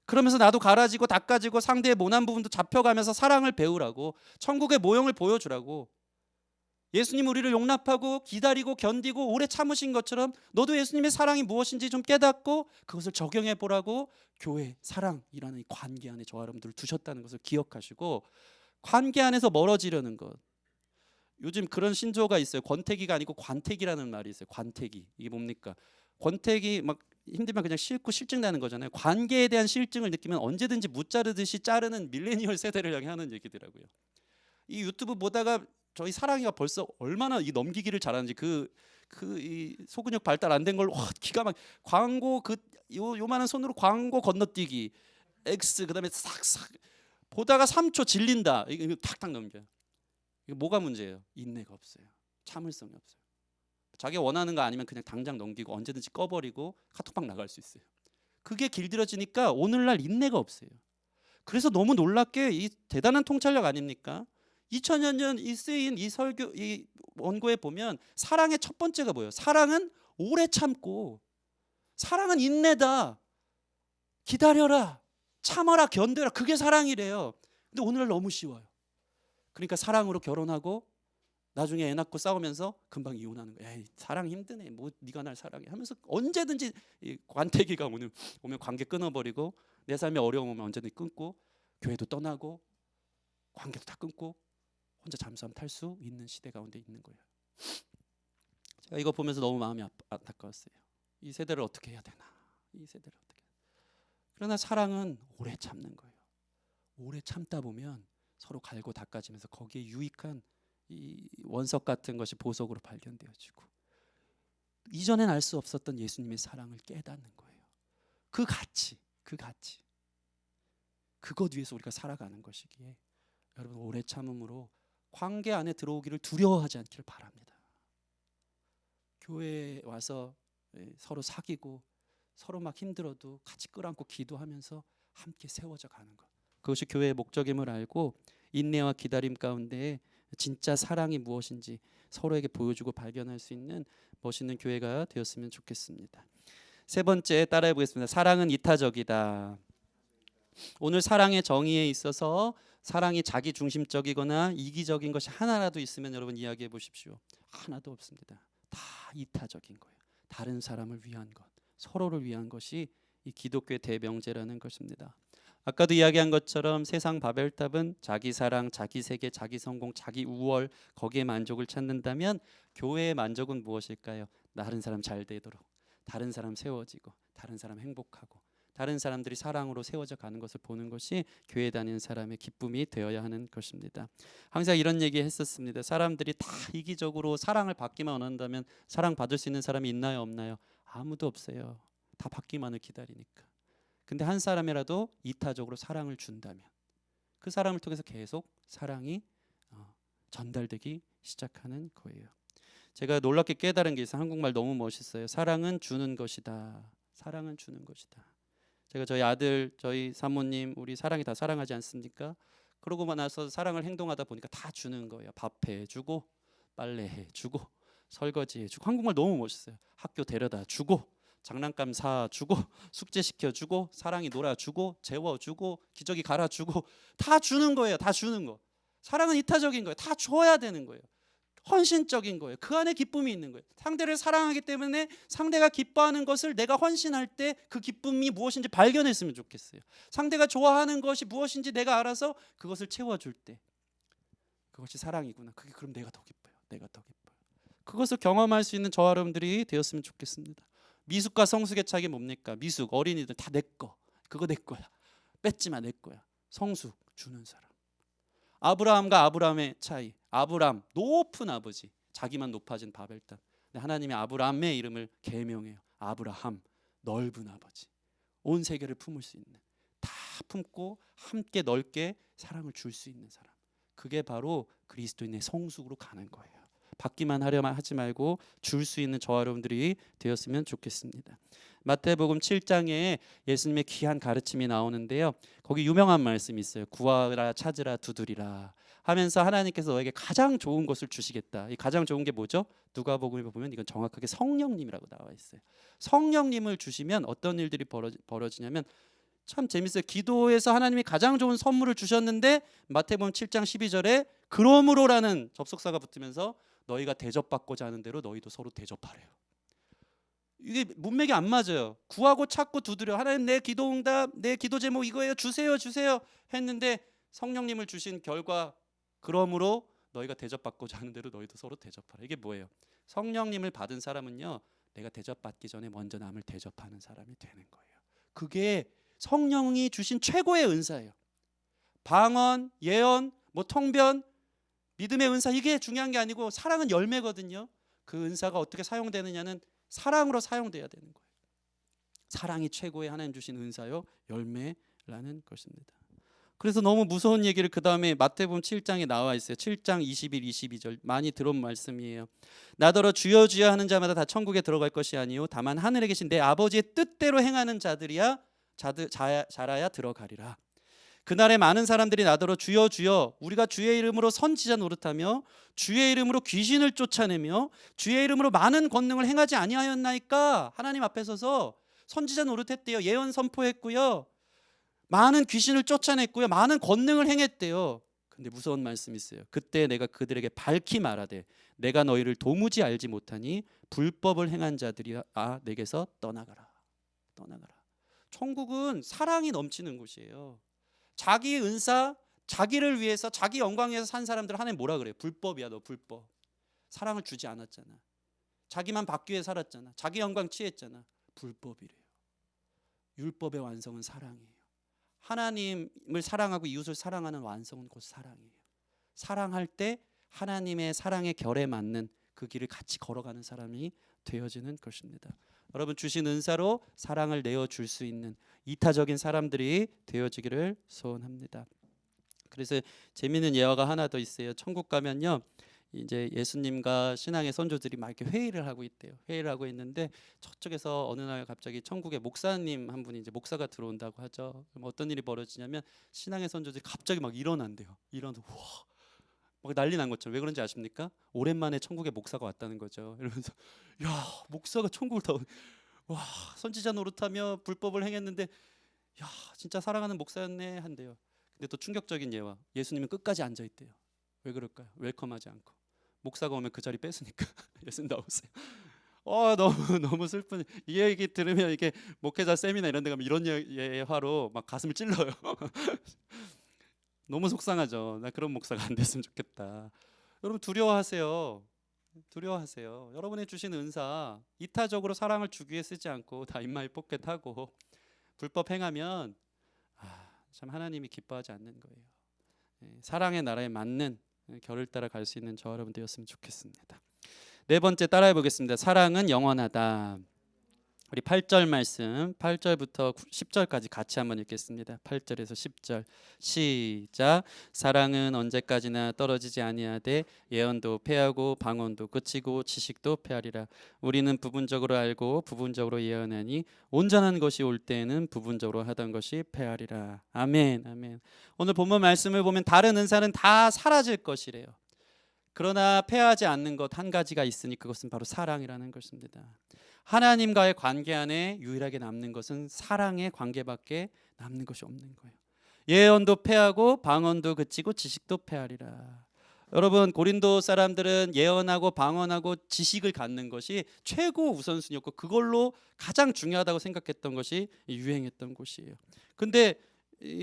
그러면서 나도 갈아지고 닦아지고 상대의 모난 부분도 잡혀가면서 사랑을 배우라고, 천국의 모형을 보여주라고. 예수님 우리를 용납하고 기다리고 견디고 오래 참으신 것처럼 너도 예수님의 사랑이 무엇인지 좀 깨닫고 그것을 적용해 보라고 교회, 사랑이라는 이 관계 안에 저와 여러분들을 두셨다는 것을 기억하시고, 관계 안에서 멀어지려는 것. 요즘 그런 신조어가 있어요. 권태기가 아니고 관태기라는 말이 있어요. 관태기. 이게 뭡니까? 권태기 막 힘들면 그냥 싫고 실증 나는 거잖아요. 관계에 대한 실증을 느끼면 언제든지 무자르듯이 자르는 밀레니얼 세대를 향해 하는 얘기더라고요. 이 유튜브 보다가 저희 사랑이가 벌써 얼마나 이 넘기기를 잘하는지, 이 소근육 발달 안 된 걸 기가 막 광고 요만한 손으로 광고 건너뛰기 X, 그다음에 싹싹 보다가 3초 질린다. 이거 탁탁 넘겨요. 이게 뭐가 문제예요? 인내가 없어요. 참을성이 없어요. 자기가 원하는 거 아니면 그냥 당장 넘기고 언제든지 꺼버리고 카톡방 나갈 수 있어요. 그게 길들여지니까 오늘날 인내가 없어요. 그래서 너무 놀랍게 이 대단한 통찰력 아닙니까? 2000년 전 이 쓰인 이 설교, 이 원고에 보면 사랑의 첫 번째가 뭐예요? 사랑은 오래 참고, 사랑은 인내다, 기다려라, 참아라, 견뎌라, 그게 사랑이래요. 근데 오늘날 너무 쉬워요. 그러니까 사랑으로 결혼하고 나중에 애 낳고 싸우면서 금방 이혼하는 거야. 에이, 사랑 힘드네. 뭐 네가 날 사랑해 하면서 언제든지 이 관태기가 오면 관계 끊어버리고, 내 삶에 어려움 오면 언제든지 끊고, 교회도 떠나고 관계도 다 끊고 혼자 잠수함 탈 수 있는 시대 가운데 있는 거예요. 제가 이거 보면서 너무 마음이 안타까웠어요. 이 세대를 어떻게 해야 되나? 이 세대를 어떻게? 그러나 사랑은 오래 참는 거예요. 오래 참다 보면 서로 갈고 닦아지면서 거기에 유익한 이 원석 같은 것이 보석으로 발견되어지고, 이전엔 알 수 없었던 예수님의 사랑을 깨닫는 거예요. 그 가치, 그것 위해서 우리가 살아가는 것이기에 여러분 오래 참음으로 관계 안에 들어오기를 두려워하지 않기를 바랍니다. 교회에 와서 서로 사귀고 서로 막 힘들어도 같이 끌어안고 기도하면서 함께 세워져 가는 것, 그것이 교회의 목적임을 알고 인내와 기다림 가운데 진짜 사랑이 무엇인지 서로에게 보여주고 발견할 수 있는 멋있는 교회가 되었으면 좋겠습니다. 세 번째 따라해 보겠습니다. 사랑은 이타적이다. 오늘 사랑의 정의에 있어서 사랑이 자기 중심적이거나 이기적인 것이 하나라도 있으면 여러분 이야기해 보십시오. 하나도 없습니다. 다 이타적인 거예요. 다른 사람을 위한 것, 서로를 위한 것이 이 기독교의 대명제라는 것입니다. 아까도 이야기한 것처럼 세상 바벨탑은 자기 사랑, 자기 세계, 자기 성공, 자기 우월 거기에 만족을 찾는다면 교회의 만족은 무엇일까요? 다른 사람 잘 되도록, 다른 사람 세워지고, 다른 사람 행복하고, 다른 사람들이 사랑으로 세워져 가는 것을 보는 것이 교회 다니는 사람의 기쁨이 되어야 하는 것입니다. 항상 이런 얘기 했었습니다. 사람들이 다 이기적으로 사랑을 받기만 원한다면 사랑 받을 수 있는 사람이 있나요, 없나요? 아무도 없어요. 다 받기만을 기다리니까. 근데 한 사람이라도 이타적으로 사랑을 준다면 그 사람을 통해서 계속 사랑이 전달되기 시작하는 거예요. 제가 놀랍게 깨달은 게 있어요. 한국말 너무 멋있어요. 사랑은 주는 것이다. 사랑은 주는 것이다. 제가 저희 아들, 저희 사모님, 우리 사랑이 다 사랑하지 않습니까? 그러고 나서 사랑을 행동하다 보니까 다 주는 거예요. 밥 해주고, 빨래 해주고, 설거지 해주고. 한국말 너무 멋있어요. 학교 데려다 주고, 장난감 사주고, 숙제 시켜주고, 사랑이 놀아주고, 재워주고, 기저귀 갈아주고, 다 주는 거예요. 다 주는 거. 사랑은 이타적인 거예요. 다 줘야 되는 거예요. 헌신적인 거예요. 그 안에 기쁨이 있는 거예요. 상대를 사랑하기 때문에 상대가 기뻐하는 것을 내가 헌신할 때 그 기쁨이 무엇인지 발견했으면 좋겠어요. 상대가 좋아하는 것이 무엇인지 내가 알아서 그것을 채워줄 때 그것이 사랑이구나. 그게 그럼 내가 더 기뻐요. 내가 더 기뻐요. 그것을 경험할 수 있는 저와 여러분들이 되었으면 좋겠습니다. 미숙과 성숙의 차이가 뭡니까? 미숙, 어린이들 다 내 거. 그거 내 거야. 뺏지마, 내 거야. 성숙, 주는 사람. 아브라함과 아브라함의 차이. 아브라함 높은 아버지, 자기만 높아진 바벨탑. 근데 하나님이 아브라함의 이름을 계명해요. 아브라함, 넓은 아버지. 온 세계를 품을 수 있는, 다 품고 함께 넓게 사랑을 줄 수 있는 사람. 그게 바로 그리스도인의 성숙으로 가는 거예요. 받기만 하려만 하지 말고 줄 수 있는 저와 여러분들이 되었으면 좋겠습니다. 마태복음 7장에 예수님의 귀한 가르침이 나오는데요. 거기 유명한 말씀이 있어요. 구하라, 찾으라, 두드리라 하면서 하나님께서 너에게 가장 좋은 것을 주시겠다. 이 가장 좋은 게 뭐죠? 누가복음에 보면 이건 정확하게 성령님이라고 나와 있어요. 성령님을 주시면 어떤 일들이 벌어지냐면 참 재밌어요. 기도에서 하나님이 가장 좋은 선물을 주셨는데 마태복음 7장 12절에 그러므로라는 접속사가 붙으면서 너희가 대접받고자 하는 대로 너희도 서로 대접하래요. 이게 문맥이 안 맞아요. 구하고 찾고 두드려. 하나님 내 기도 응답, 내 기도 제목 이거예요. 주세요, 주세요 했는데 성령님을 주신 결과 그러므로 너희가 대접받고자 하는 대로 너희도 서로 대접하라. 이게 뭐예요? 성령님을 받은 사람은요, 내가 대접받기 전에 먼저 남을 대접하는 사람이 되는 거예요. 그게 성령이 주신 최고의 은사예요. 방언, 예언, 뭐 통변, 믿음의 은사 이게 중요한 게 아니고 사랑은 열매거든요. 그 은사가 어떻게 사용되느냐는 사랑으로 사용돼야 되는 거예요. 사랑이 최고의 하나님 주신 은사요, 열매라는 것입니다. 그래서 너무 무서운 얘기를 그 다음에 마태복음 7장에 나와 있어요. 7장 21, 22절 많이 들어온 말씀이에요. 나더러 주여 주여 하는 자마다 다 천국에 들어갈 것이 아니요 다만 하늘에 계신 내 아버지의 뜻대로 행하는 자들이야 자라야 들어가리라. 그날에 많은 사람들이 나더러 주여 주여 우리가 주의 이름으로 선지자 노릇하며 주의 이름으로 귀신을 쫓아내며 주의 이름으로 많은 권능을 행하지 아니하였나이까. 하나님 앞에 서서 선지자 노릇했대요. 예언 선포했고요, 많은 귀신을 쫓아냈고요, 많은 권능을 행했대요. 근데 무서운 말씀이 있어요. 그때 내가 그들에게 밝히 말하되 내가 너희를 도무지 알지 못하니 불법을 행한 자들이야 내게서 떠나가라. 떠나가라. 천국은 사랑이 넘치는 곳이에요. 자기 은사, 자기를 위해서, 자기 영광 위해서 산 사람들 하나님 뭐라 그래요? 불법이야. 너 불법. 사랑을 주지 않았잖아. 자기만 받기 위해 살았잖아. 자기 영광 취했잖아. 불법이래요. 율법의 완성은 사랑이에요. 하나님을 사랑하고 이웃을 사랑하는 완성은 곧 사랑이에요. 사랑할 때 하나님의 사랑의 결에 맞는 그 길을 같이 걸어가는 사람이 되어지는 것입니다. 여러분 주신 은사로 사랑을 내어줄 수 있는 이타적인 사람들이 되어지기를 소원합니다. 그래서 재미있는 예화가 하나 더 있어요. 천국 가면요, 이제 예수님과 신앙의 선조들이 막 이렇게 회의를 하고 있대요. 회의를 하고 있는데 저쪽에서 어느 날 갑자기 천국에 목사님 한 분이 이제 목사가 들어온다고 하죠. 그럼 어떤 일이 벌어지냐면 신앙의 선조들이 갑자기 막 일어난대요. 일어나서 와, 막 난리 난 것처럼. 왜 그런지 아십니까? 오랜만에 천국에 목사가 왔다는 거죠. 이러면서 야, 목사가 천국을 다 와, 선지자 노릇하며 불법을 행했는데 야, 진짜 사랑하는 목사였네 한대요. 근데 또 충격적인 예와 예수님은 끝까지 앉아 있대요. 왜 그럴까요? 웰컴하지 않고. 목사가 오면 그 자리 뺏으니까 예수님 나오세요. 너무 너무 슬픈 이 얘기 들으면 이게 목회자 세미나 이런 데 가면 이런 예화로 막 가슴을 찔러요. 너무 속상하죠. 나 그런 목사가 안 됐으면 좋겠다. 여러분 두려워하세요. 두려워하세요. 여러분의 주신 은사 이타적으로 사랑을 주기 위해 쓰지 않고 다 인마이 포켓하고 불법 행하면 참 하나님이 기뻐하지 않는 거예요. 사랑의 나라에 맞는 결을 따라 갈 수 있는 저 여러분 되었으면 좋겠습니다. 네 번째 따라해 보겠습니다. 사랑은 영원하다. 우리 8절 말씀 8절부터 10절까지 같이 한번 읽겠습니다. 8절에서 10절 시작. 사랑은 언제까지나 떨어지지 아니하되 예언도 패하고 방언도 그치고 지식도 패하리라. 우리는 부분적으로 알고 부분적으로 예언하니 온전한 것이 올 때에는 부분적으로 하던 것이 패하리라. 아멘. 아멘. 오늘 본문 말씀을 보면 다른 은사는 다 사라질 것이래요. 그러나 패하지 않는 것 한 가지가 있으니 그것은 바로 사랑이라는 것입니다. 하나님과의 관계 안에 유일하게 남는 것은 사랑의 관계밖에 남는 것이 없는 거예요. 예언도 패하고 방언도 그치고 지식도 패하리라. 여러분 고린도 사람들은 예언하고 방언하고 지식을 갖는 것이 최고 우선순위였고 그걸로 가장 중요하다고 생각했던 것이 유행했던 곳이에요. 근데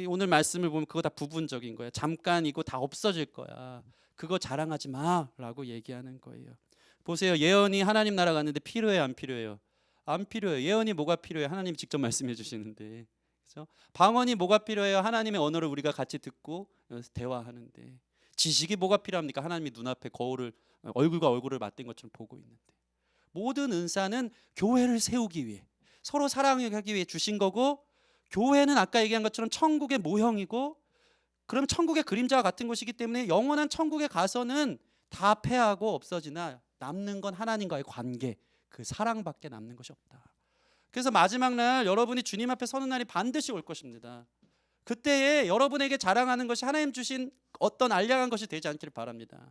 오늘 말씀을 보면 그거 다 부분적인 거예요. 잠깐이고 다 없어질 거야. 그거 자랑하지 마라고 얘기하는 거예요. 보세요. 예언이 하나님 나라 갔는데 필요해요, 안 필요해요? 안 필요해요. 예언이 뭐가 필요해요? 하나님이 직접 말씀해 주시는데. 그렇죠? 방언이 뭐가 필요해요? 하나님의 언어를 우리가 같이 듣고 대화하는데. 지식이 뭐가 필요합니까? 하나님이 눈앞에 거울을 얼굴과 얼굴을 맞댄 것처럼 보고 있는데. 모든 은사는 교회를 세우기 위해 서로 사랑하기 위해 주신 거고 교회는 아까 얘기한 것처럼 천국의 모형이고 그럼 천국의 그림자와 같은 것이기 때문에 영원한 천국에 가서는 다 패하고 없어지나 남는 건 하나님과의 관계, 그 사랑밖에 남는 것이 없다. 그래서 마지막 날 여러분이 주님 앞에 서는 날이 반드시 올 것입니다. 그때에 여러분에게 자랑하는 것이 하나님 주신 어떤 알량한 것이 되지 않기를 바랍니다.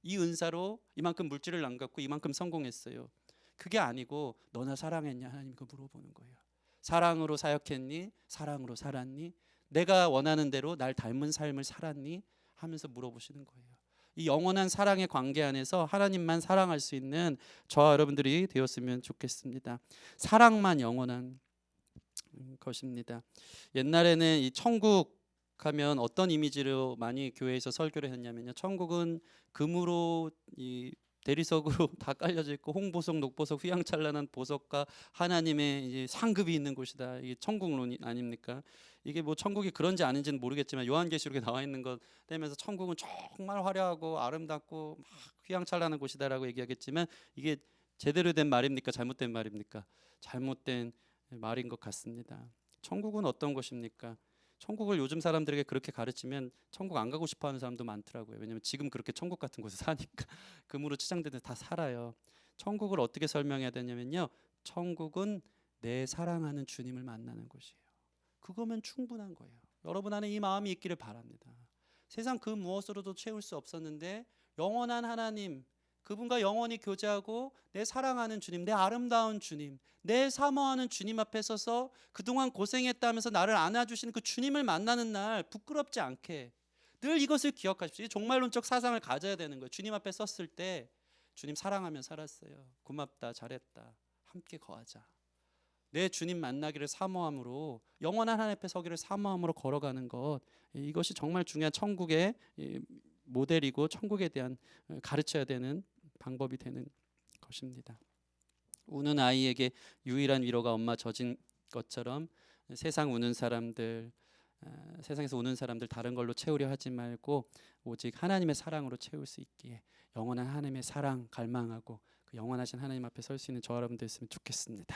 이 은사로 이만큼 물질을 남겼고 이만큼 성공했어요. 그게 아니고 너나 사랑했냐 하나님 그 물어보는 거예요. 사랑으로 사역했니? 사랑으로 살았니? 내가 원하는 대로 날 닮은 삶을 살았니? 하면서 물어보시는 거예요. 이 영원한 사랑의 관계 안에서 하나님만 사랑할 수 있는 저와 여러분들이 되었으면 좋겠습니다. 사랑만 영원한 것입니다. 옛날에는 이 천국 하면 어떤 이미지로 많이 교회에서 설교를 했냐면요. 천국은 금으로 이 대리석으로 다 깔려져 있고 홍보석, 녹보석, 휘황찬란한 보석과 하나님의 이제 상급이 있는 곳이다. 이게 천국론 아닙니까? 이게 뭐 천국이 그런지 아닌지는 모르겠지만 요한계시록에 나와 있는 것 때문에 천국은 정말 화려하고 아름답고 막 휘황찬란한 곳이다라고 얘기하겠지만 이게 제대로 된 말입니까? 잘못된 말입니까? 잘못된 말인 것 같습니다. 천국은 어떤 곳입니까? 천국을 요즘 사람들에게 그렇게 가르치면 천국 안 가고 싶어하는 사람도 많더라고요. 왜냐하면 지금 그렇게 천국 같은 곳에 사니까 금으로 치장되는 다 살아요. 천국을 어떻게 설명해야 되냐면요. 천국은 내 사랑하는 주님을 만나는 곳이에요. 그거면 충분한 거예요. 여러분 안에 이 마음이 있기를 바랍니다. 세상 그 무엇으로도 채울 수 없었는데 영원한 하나님 그분과 영원히 교제하고 내 사랑하는 주님, 내 아름다운 주님, 내 사모하는 주님 앞에 서서 그동안 고생했다면서 나를 안아주시는 그 주님을 만나는 날 부끄럽지 않게 늘 이것을 기억하십시오. 종말론적 사상을 가져야 되는 거예요. 주님 앞에 섰을 때 주님 사랑하며 살았어요. 고맙다, 잘했다, 함께 거하자. 내 주님 만나기를 사모함으로 영원한 하나님 앞에 서기를 사모함으로 걸어가는 것 이것이 정말 중요한 천국의 모델이고 천국에 대한 가르쳐야 되는 방법이 되는 것입니다. 우는 아이에게 유일한 위로가 엄마 젖인 것처럼 세상 우는 사람들 세상에서 우는 사람들 다른 걸로 채우려 하지 말고 오직 하나님의 사랑으로 채울 수 있기에 영원한 하나님의 사랑 갈망하고 그 영원하신 하나님 앞에 설 수 있는 저 여러분 됐으면 좋겠습니다.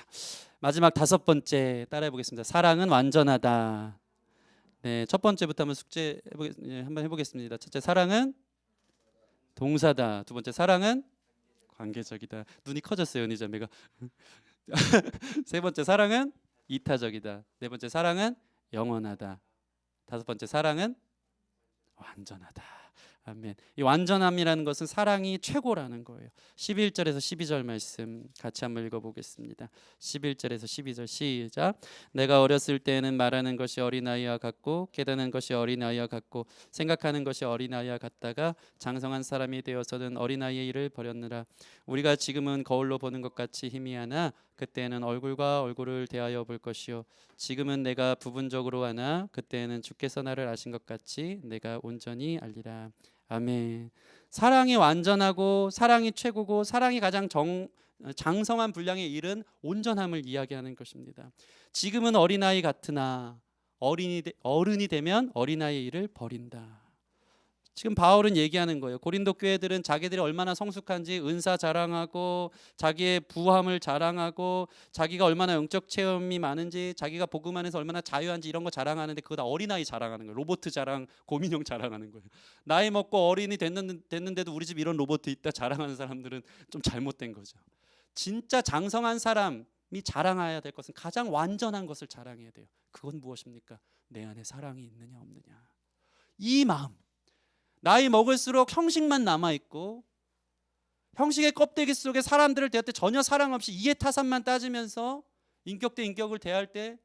마지막 다섯 번째 따라해 보겠습니다. 사랑은 완전하다. 네, 첫 번째부터 한번 한번 해보겠습니다. 첫째, 사랑은 동사다. 두 번째 사랑은 관계적이다. 눈이 커졌어요, 은희 자매가. 세 번째 사랑은 이타적이다. 네 번째 사랑은 영원하다. 다섯 번째 사랑은 완전하다. 아멘. 이 완전함이라는 것은 사랑이 최고라는 거예요. 11절에서 12절 말씀 같이 한번 읽어보겠습니다. 11절에서 12절 시작. 내가 어렸을 때에는 말하는 것이 어린아이와 같고 깨닫는 것이 어린아이와 같고 생각하는 것이 어린아이와 같다가 장성한 사람이 되어서는 어린아이의 일을 버렸느라. 우리가 지금은 거울로 보는 것 같이 희미하나 그때는 얼굴과 얼굴을 대하여 볼 것이요 지금은 내가 부분적으로 하나 그때는 주께서 나를 아신 것 같이 내가 온전히 알리라. 아멘. 사랑이 완전하고 사랑이 최고고 사랑이 가장 장성한 분량에 이른 온전함을 이야기하는 것입니다. 지금은 어린아이 같으나 어른이 되면 어린아이의 일을 버린다. 지금 바울은 얘기하는 거예요. 고린도 교회들은 자기들이 얼마나 성숙한지 은사 자랑하고 자기의 부함을 자랑하고 자기가 얼마나 영적 체험이 많은지 자기가 복음 안에서 얼마나 자유한지 이런 거 자랑하는데 그거 다 어린아이 자랑하는 거예요. 로봇 자랑, 곰인형 자랑하는 거예요. 나이 먹고 어린이 됐는데도 우리 집 이런 로봇 있다 자랑하는 사람들은 좀 잘못된 거죠. 진짜 장성한 사람이 자랑해야 될 것은 가장 완전한 것을 자랑해야 돼요. 그건 무엇입니까? 내 안에 사랑이 있느냐 없느냐. 이 마음. 나이 먹을수록 형식만 남아있고 형식의 껍데기 속에 사람들을 대할 때 전혀 사랑 없이 이해타산만 따지면서 인격 대 인격을 대할 때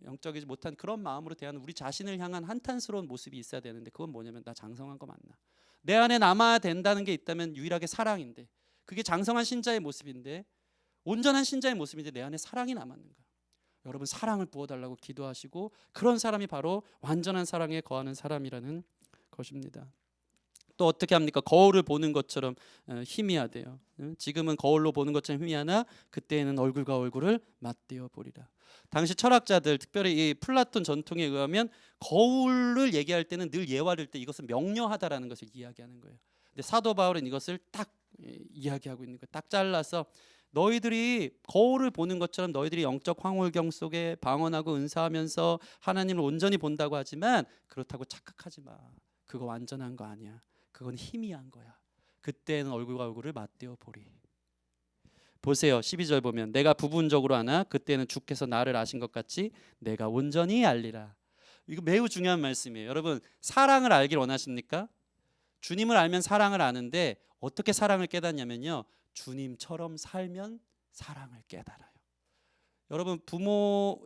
영적이지 못한 그런 마음으로 대하는 우리 자신을 향한 한탄스러운 모습이 있어야 되는데 그건 뭐냐면 나 장성한 거 맞나? 내 안에 남아야 된다는 게 있다면 유일하게 사랑인데 그게 장성한 신자의 모습인데 온전한 신자의 모습인데 내 안에 사랑이 남았는가? 여러분 사랑을 부어달라고 기도하시고 그런 사람이 바로 완전한 사랑에 거하는 사람이라는 것입니다. 또 어떻게 합니까? 거울을 보는 것처럼 희미하대요. 지금은 거울로 보는 것처럼 희미하나 그때에는 얼굴과 얼굴을 맞대어 보리라. 당시 철학자들 특별히 이 플라톤 전통에 의하면 거울을 얘기할 때는 늘 예화를 때 이것은 명료하다라는 것을 이야기하는 거예요. 근데 사도 바울은 이것을 딱 이야기하고 있는 거예요. 딱 잘라서 너희들이 거울을 보는 것처럼 너희들이 영적 황홀경 속에 방언하고 은사하면서 하나님을 온전히 본다고 하지만 그렇다고 착각하지 마. 그거 완전한 거 아니야. 그건 희미한 거야. 그때는 얼굴과 얼굴을 맞대어 보리. 보세요. 12절 보면 내가 부분적으로 하나 그때는 주께서 나를 아신 것 같이 내가 온전히 알리라. 이거 매우 중요한 말씀이에요. 여러분 사랑을 알길 원하십니까? 주님을 알면 사랑을 아는데 어떻게 사랑을 깨닫냐면요. 주님처럼 살면 사랑을 깨달아요. 여러분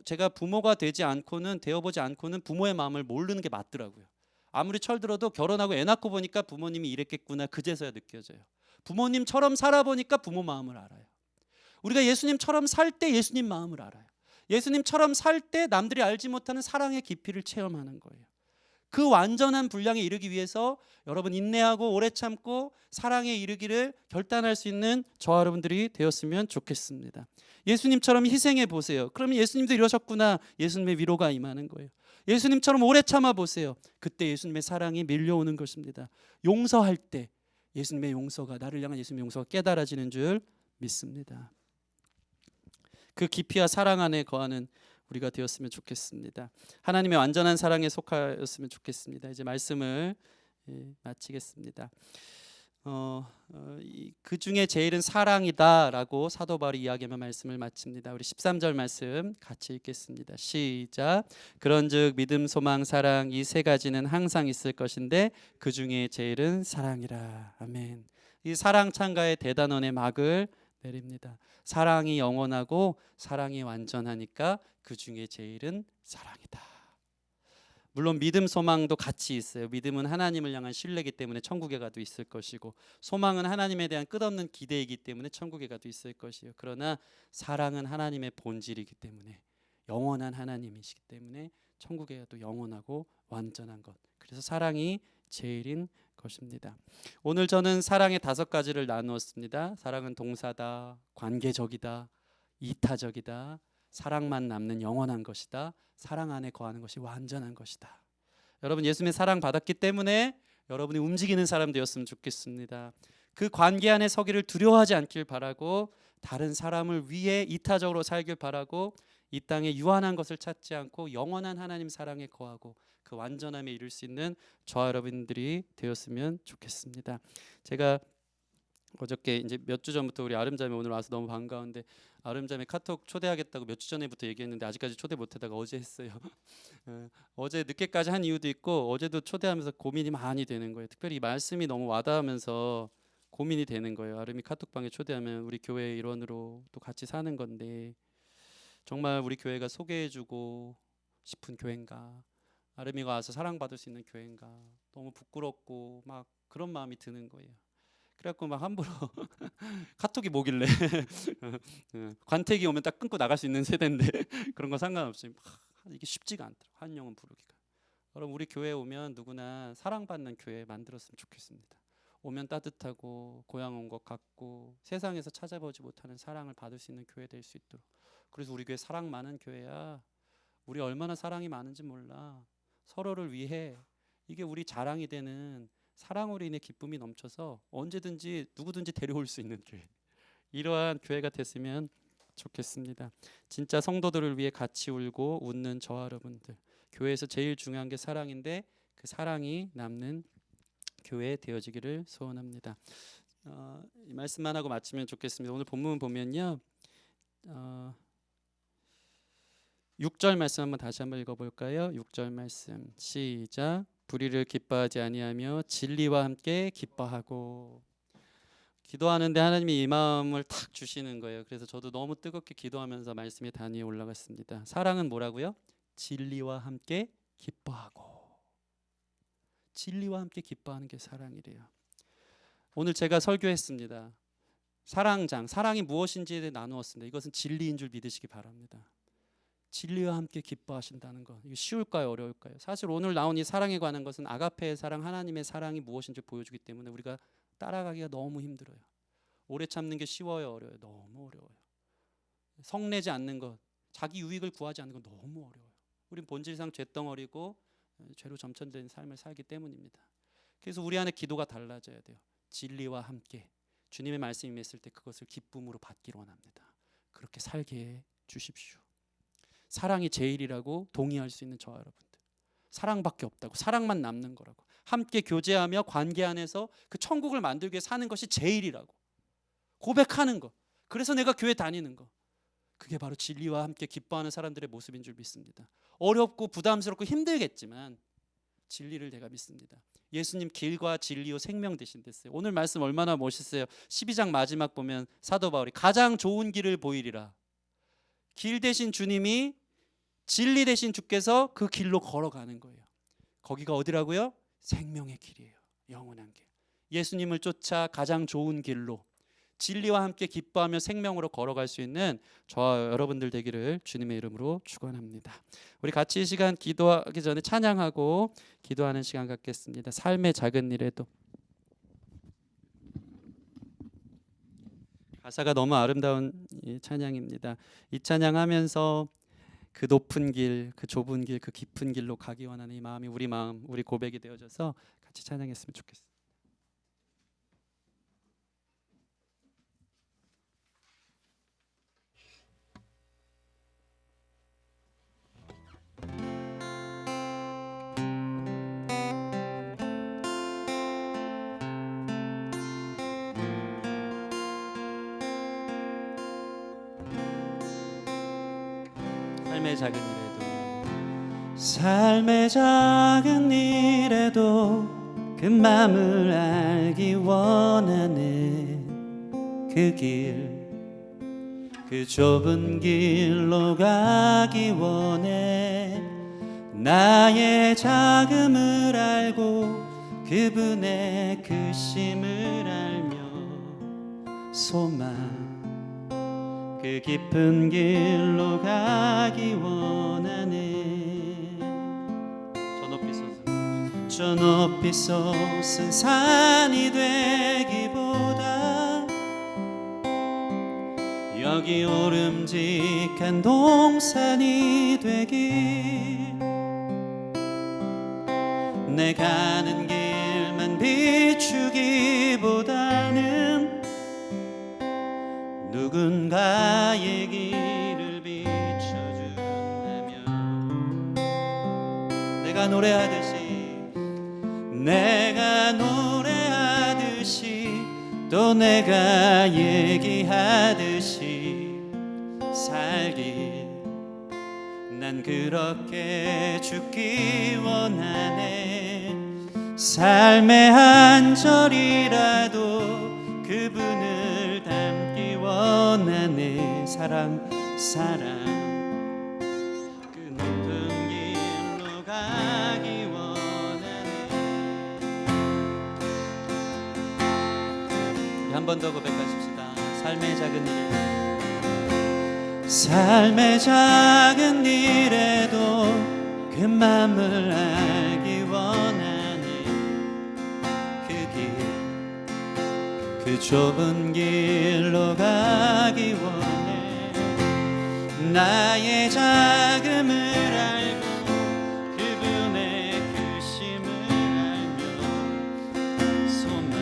제가 부모가 되지 않고는 되어보지 않고는 부모의 마음을 모르는 게 맞더라고요. 아무리 철들어도 결혼하고 애 낳고 보니까 부모님이 이랬겠구나 그제서야 느껴져요. 부모님처럼 살아보니까 부모 마음을 알아요. 우리가 예수님처럼 살 때 예수님 마음을 알아요. 예수님처럼 살 때 남들이 알지 못하는 사랑의 깊이를 체험하는 거예요. 그 완전한 분량에 이르기 위해서 여러분 인내하고 오래 참고 사랑에 이르기를 결단할 수 있는 저와 여러분들이 되었으면 좋겠습니다. 예수님처럼 희생해 보세요. 그러면 예수님도 이러셨구나. 예수님의 위로가 임하는 거예요. 예수님처럼 오래 참아 보세요. 그때 예수님의 사랑이 밀려오는 것입니다. 용서할 때 예수님의 용서가 나를 향한 예수님의 용서가 깨달아지는 줄 믿습니다. 그 깊이와 사랑 안에 거하는 우리가 되었으면 좋겠습니다. 하나님의 완전한 사랑에 속하였으면 좋겠습니다. 이제 말씀을 마치겠습니다. 그 중에 제일은 사랑이다라고 사도 바울이 이야기하며 말씀을 마칩니다. 우리 13절 말씀 같이 읽겠습니다. 시작. 그런즉 믿음, 소망, 사랑 이 세 가지는 항상 있을 것인데 그 중에 제일은 사랑이라. 아멘. 이 사랑 창가에 대단원의 막을 내립니다. 사랑이 영원하고 사랑이 완전하니까 그 중에 제일은 사랑이다. 물론 믿음, 소망도 같이 있어요. 믿음은 하나님을 향한 신뢰이기 때문에 천국에 가도 있을 것이고 소망은 하나님에 대한 끝없는 기대이기 때문에 천국에 가도 있을 것이요. 그러나 사랑은 하나님의 본질이기 때문에 영원한 하나님이시기 때문에 천국에 가도 영원하고 완전한 것. 그래서 사랑이 제일인 것입니다. 오늘 저는 사랑의 5가지를 나누었습니다. 사랑은 동사다, 관계적이다, 이타적이다, 사랑만 남는 영원한 것이다. 사랑 안에 거하는 것이 완전한 것이다. 여러분 예수님의 사랑 받았기 때문에 여러분이 움직이는 사람 되었으면 좋겠습니다. 그 관계 안에 서기를 두려워하지 않길 바라고 다른 사람을 위해 이타적으로 살길 바라고 이 땅에 유한한 것을 찾지 않고 영원한 하나님 사랑에 거하고 그 완전함에 이룰 수 있는 저와 여러분들이 되었으면 좋겠습니다. 제가 어저께 이제 몇 주 전부터 우리 아름자매 오늘 와서 너무 반가운데 아름자매 카톡 초대하겠다고 몇 주 전에부터 얘기했는데 아직까지 초대 못하다가 어제 했어요. 어제 늦게까지 한 이유도 있고 어제도 초대하면서 고민이 많이 되는 거예요. 특별히 이 말씀이 너무 와닿으면서 고민이 되는 거예요. 아름이 카톡방에 초대하면 우리 교회 일원으로 또 같이 사는 건데 정말 우리 교회가 소개해주고 싶은 교회인가, 아름이가 와서 사랑받을 수 있는 교회인가, 너무 부끄럽고 막 그런 마음이 드는 거예요. 그래갖고 막 함부로 카톡이 뭐길래 관택이 오면 딱 끊고 나갈 수 있는 세대인데 그런 거 상관없이 이게 쉽지가 않더라고요. 한 영혼 부르기가. 여러분 우리 교회에 오면 누구나 사랑받는 교회 만들었으면 좋겠습니다. 오면 따뜻하고 고향 온 것 같고 세상에서 찾아보지 못하는 사랑을 받을 수 있는 교회 될 수 있도록. 그래서 우리 교회 사랑 많은 교회야. 우리 얼마나 사랑이 많은지 몰라. 서로를 위해 이게 우리 자랑이 되는 사랑으로 인해 기쁨이 넘쳐서 언제든지 누구든지 데려올 수 있는 교회, 이러한 교회가 됐으면 좋겠습니다. 진짜 성도들을 위해 같이 울고 웃는 저와 여러분들, 교회에서 제일 중요한 게 사랑인데 그 사랑이 남는 교회 되어지기를 소원합니다. 이 말씀만 하고 마치면 좋겠습니다. 오늘 본문 보면요 6절 말씀 한번 다시 한번 읽어볼까요? 6절 말씀 시작. 불의를 기뻐하지 아니하며 진리와 함께 기뻐하고. 기도하는데 하나님이 이 마음을 탁 주시는 거예요. 그래서 저도 너무 뜨겁게 기도하면서 말씀의 단위에 올라갔습니다. 사랑은 뭐라고요? 진리와 함께 기뻐하고. 진리와 함께 기뻐하는 게 사랑이래요. 오늘 제가 설교했습니다. 사랑장, 사랑이 무엇인지에 나누었습니다. 이것은 진리인 줄 믿으시기 바랍니다. 진리와 함께 기뻐하신다는 것, 이게 쉬울까요, 어려울까요? 사실 오늘 나온 이 사랑에 관한 것은 아가페의 사랑, 하나님의 사랑이 무엇인지 보여주기 때문에 우리가 따라가기가 너무 힘들어요. 오래 참는 게 쉬워요, 어려워요? 너무 어려워요. 성내지 않는 것, 자기 유익을 구하지 않는 것 너무 어려워요. 우린 본질상 죄덩어리고 죄로 점천된 삶을 살기 때문입니다. 그래서 우리 안에 기도가 달라져야 돼요. 진리와 함께 주님의 말씀이 임했을 때 그것을 기쁨으로 받기를 원합니다. 그렇게 살게 해 주십시오. 사랑이 제일이라고 동의할 수 있는 저와 여러분들, 사랑밖에 없다고, 사랑만 남는 거라고, 함께 교제하며 관계 안에서 그 천국을 만들기 위해 사는 것이 제일이라고 고백하는 것, 그래서 내가 교회 다니는 것, 그게 바로 진리와 함께 기뻐하는 사람들의 모습인 줄 믿습니다. 어렵고 부담스럽고 힘들겠지만 진리를 내가 믿습니다. 예수님 길과 진리요 생명 되신 됐어요. 오늘 말씀 얼마나 멋있어요. 12장 마지막 보면 사도 바울이 가장 좋은 길을 보이리라. 길 대신 주님이, 진리 대신 주께서 그 길로 걸어가는 거예요. 거기가 어디라고요? 생명의 길이에요. 영원한 길. 예수님을 쫓아 가장 좋은 길로 진리와 함께 기뻐하며 생명으로 걸어갈 수 있는 저와 여러분들 되기를 주님의 이름으로 축원합니다. 우리 같이 이 시간 기도하기 전에 찬양하고 기도하는 시간 갖겠습니다. 삶의 작은 일에도. 가사가 너무 아름다운 이 찬양입니다. 이 찬양하면서 그 높은 길, 그 좁은 길, 그 깊은 길로 가기 원하는 이 마음이 우리 마음, 우리 고백이 되어져서 같이 찬양했으면 좋겠습니다. 삶의 작은 일에도, 삶의 작은 일에도 그 맘을 알기 원하는 그 길, 그 좁은 길로 가기 원해. 나의 작음을 알고 그분의 크심을 알며 소망, 그 깊은 길로 가기 원하네. 저 높이 솟은 산이 되기보다 여기 오름직한 동산이 되길. 내 가는 길만 비추기보다는 누군가의 길을 비춰준다면, 내가 내가 노래하듯이 또 내가 얘기하듯이 살길 난 그렇게 죽기 원하네. 삶의 한 절이라도 그분을 닮기 원하네. 사랑 그 높은 길로 가기 원하네. 한 번 더 고백하십시다. 삶의 작은 일에도 그 맘을 알기 원하네. 그 좁은 길로 가기 원해. 나의 자금을 알고 그분의 크심을 알며 소망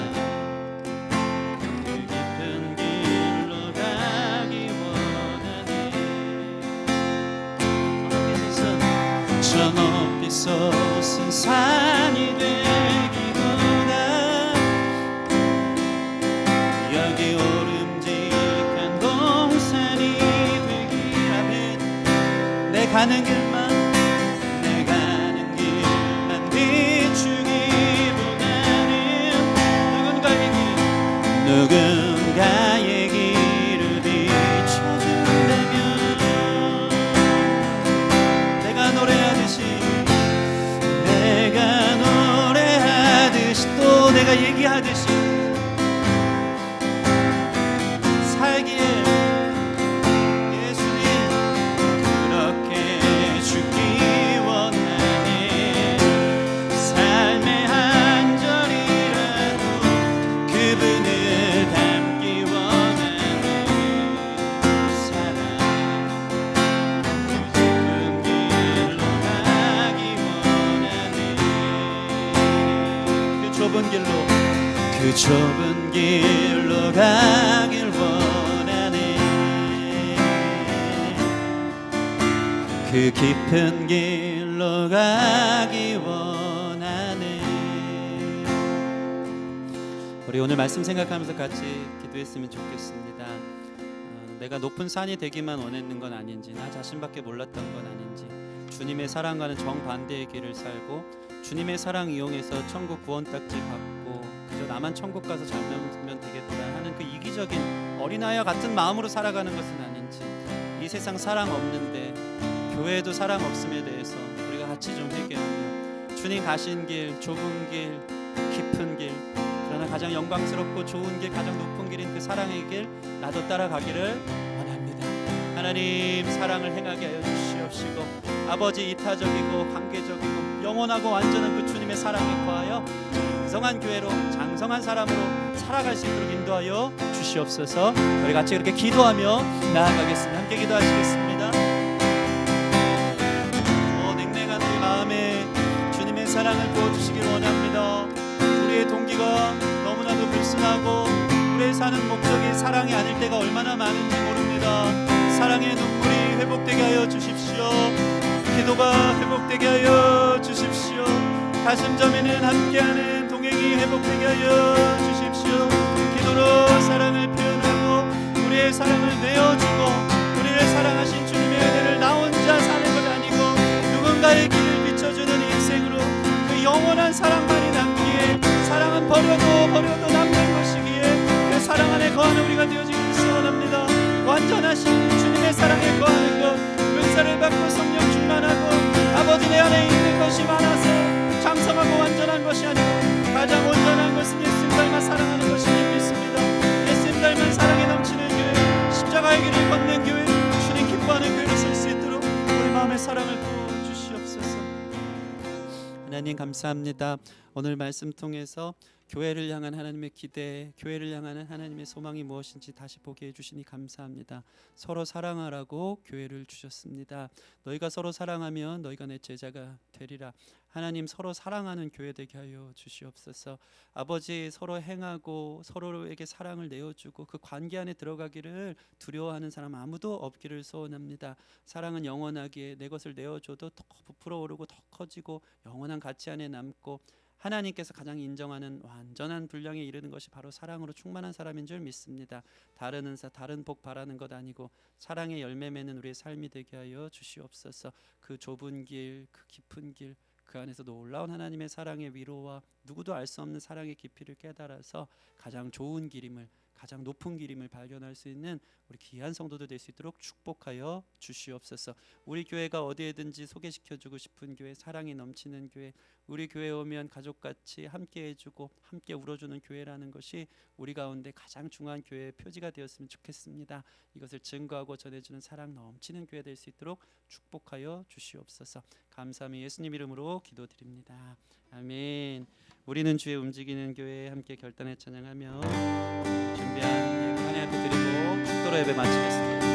그 깊은 길로 가기 원하네. 저 높이 솟은 산이 되기보다 여기 오름직한 동산이 되길 하면 내 가는 길만 비추기보다는 누군가의 길을 비춰준다면 내가 노래하듯이 또 내가 얘기하듯이 살기에 예수님 그렇게 죽기 원하네. 삶의 한 절이라도 그분을 닮기 원하네. 사랑 그 깊은 길로 가기 원하네. 그 좁은 길로 가길 원하네. 그 깊은 길로 가기 원하네. 우리 오늘 말씀 생각하면서 같이 기도했으면 좋겠습니다. 내가 높은 산이 되기만 원했는 건 아닌지, 나 자신밖에 몰랐던 건 아닌지, 주님의 사랑과는 정반대의 길을 살고 주님의 사랑 이용해서 천국 구원 딱지 받고 그저 나만 천국 가서 잘 살면 되겠다 하는 그 이기적인 어린아이와 같은 마음으로 살아가는 것은 아닌지, 이 세상 사랑 없는데 교회에도 사랑 없음에 대해서 우리가 같이 좀 회개하며 주님 가신 길, 좁은 길, 깊은 길, 그러나 가장 영광스럽고 좋은 길, 가장 높은 길인 그 사랑의 길 나도 따라가기를 원합니다. 하나님 사랑을 행하게 하여 주시옵시고 아버지 이타적이고 관계적이고 영원하고 완전한 그 주님의 사랑에 거하여 장성한 교회로 장성한 사람으로 살아갈 수 있도록 인도하여 주시옵소서. 우리 같이 그렇게 기도하며 나아가겠습니다. 함께 기도하시겠습니다. 냉랭한 우리 마음에 주님의 사랑을 부어주시길 원합니다. 우리의 동기가 너무나도 불순하고 우리의 사는 목적이 사랑이 아닐 때가 얼마나 많은지 모릅니다. 사랑의 눈물이 회복되게 하여 주십시오. 기도가 회복되게 하여 주십시오. 가슴 저미는 함께하는 동행이 회복되게 하여 주십시오. 기도로 사랑을 표현하고 우리의 사랑을 내어주고 우리를 사랑하신 주님의 은혜를 나 혼자 사는 것 아니고 누군가의 길을 비춰주는 인생으로 그 영원한 사랑만이 남기에, 사랑은 버려도 남는 것이기에 그 사랑 안에 거하는 우리가 되어지길 소원합니다. 완전하신 주님의 사랑에 거하는 것, 은사를 받고 성령 충만하고 아버지 내 안에 있는 것이 많아서 장성하고 완전한 것이 아니고 가장 온전한 것은 예수님 닮아 사랑하는 것임을 믿습니다. 예수님 닮은 사랑에 넘치는 교회, 십자가의 길을 걷는 교회, 주님 기뻐하는 교회로 설 수 있도록 우리 마음의 사랑을 부어주시옵소서. 하나님 감사합니다. 오늘 말씀 통해서 교회를 향한 하나님의 기대, 교회를 향하는 하나님의 소망이 무엇인지 다시 보게 해주시니 감사합니다. 서로 사랑하라고 교회를 주셨습니다. 너희가 서로 사랑하면 너희가 내 제자가 되리라. 하나님, 서로 사랑하는 교회 되게 하여 주시옵소서. 아버지, 서로 행하고 서로에게 사랑을 내어주고 그 관계 안에 들어가기를 두려워하는 사람 아무도 없기를 소원합니다. 사랑은 영원하기에 내 것을 내어줘도 더 부풀어 오르고 더 커지고 영원한 가치 안에 남고, 하나님께서 가장 인정하는 완전한 분량에 이르는 것이 바로 사랑으로 충만한 사람인 줄 믿습니다. 다른 은사, 다른 복 바라는 것 아니고 사랑의 열매 맺는 우리의 삶이 되게 하여 주시옵소서. 그 좁은 길, 그 깊은 길, 그 안에서 놀라운 하나님의 사랑의 위로와 누구도 알 수 없는 사랑의 깊이를 깨달아서 가장 좋은 길임을, 가장 높은 길임을 발견할 수 있는 우리 귀한 성도들 될 수 있도록 축복하여 주시옵소서. 우리 교회가 어디에든지 소개시켜주고 싶은 교회, 사랑이 넘치는 교회, 우리 교회에 오면 가족같이 함께 해주고 함께 울어주는 교회라는 것이 우리 가운데 가장 중요한 교회의 표지가 되었으면 좋겠습니다. 이것을 증거하고 전해주는 사랑 넘치는 교회 될 수 있도록 축복하여 주시옵소서. 감사함이 예수님 이름으로 기도드립니다. 아멘. 우리는 주의 움직이는 교회에 함께 결단에 찬양하며 준비한 예배 하나님 앞에 드리고 축도로 예배 마치겠습니다.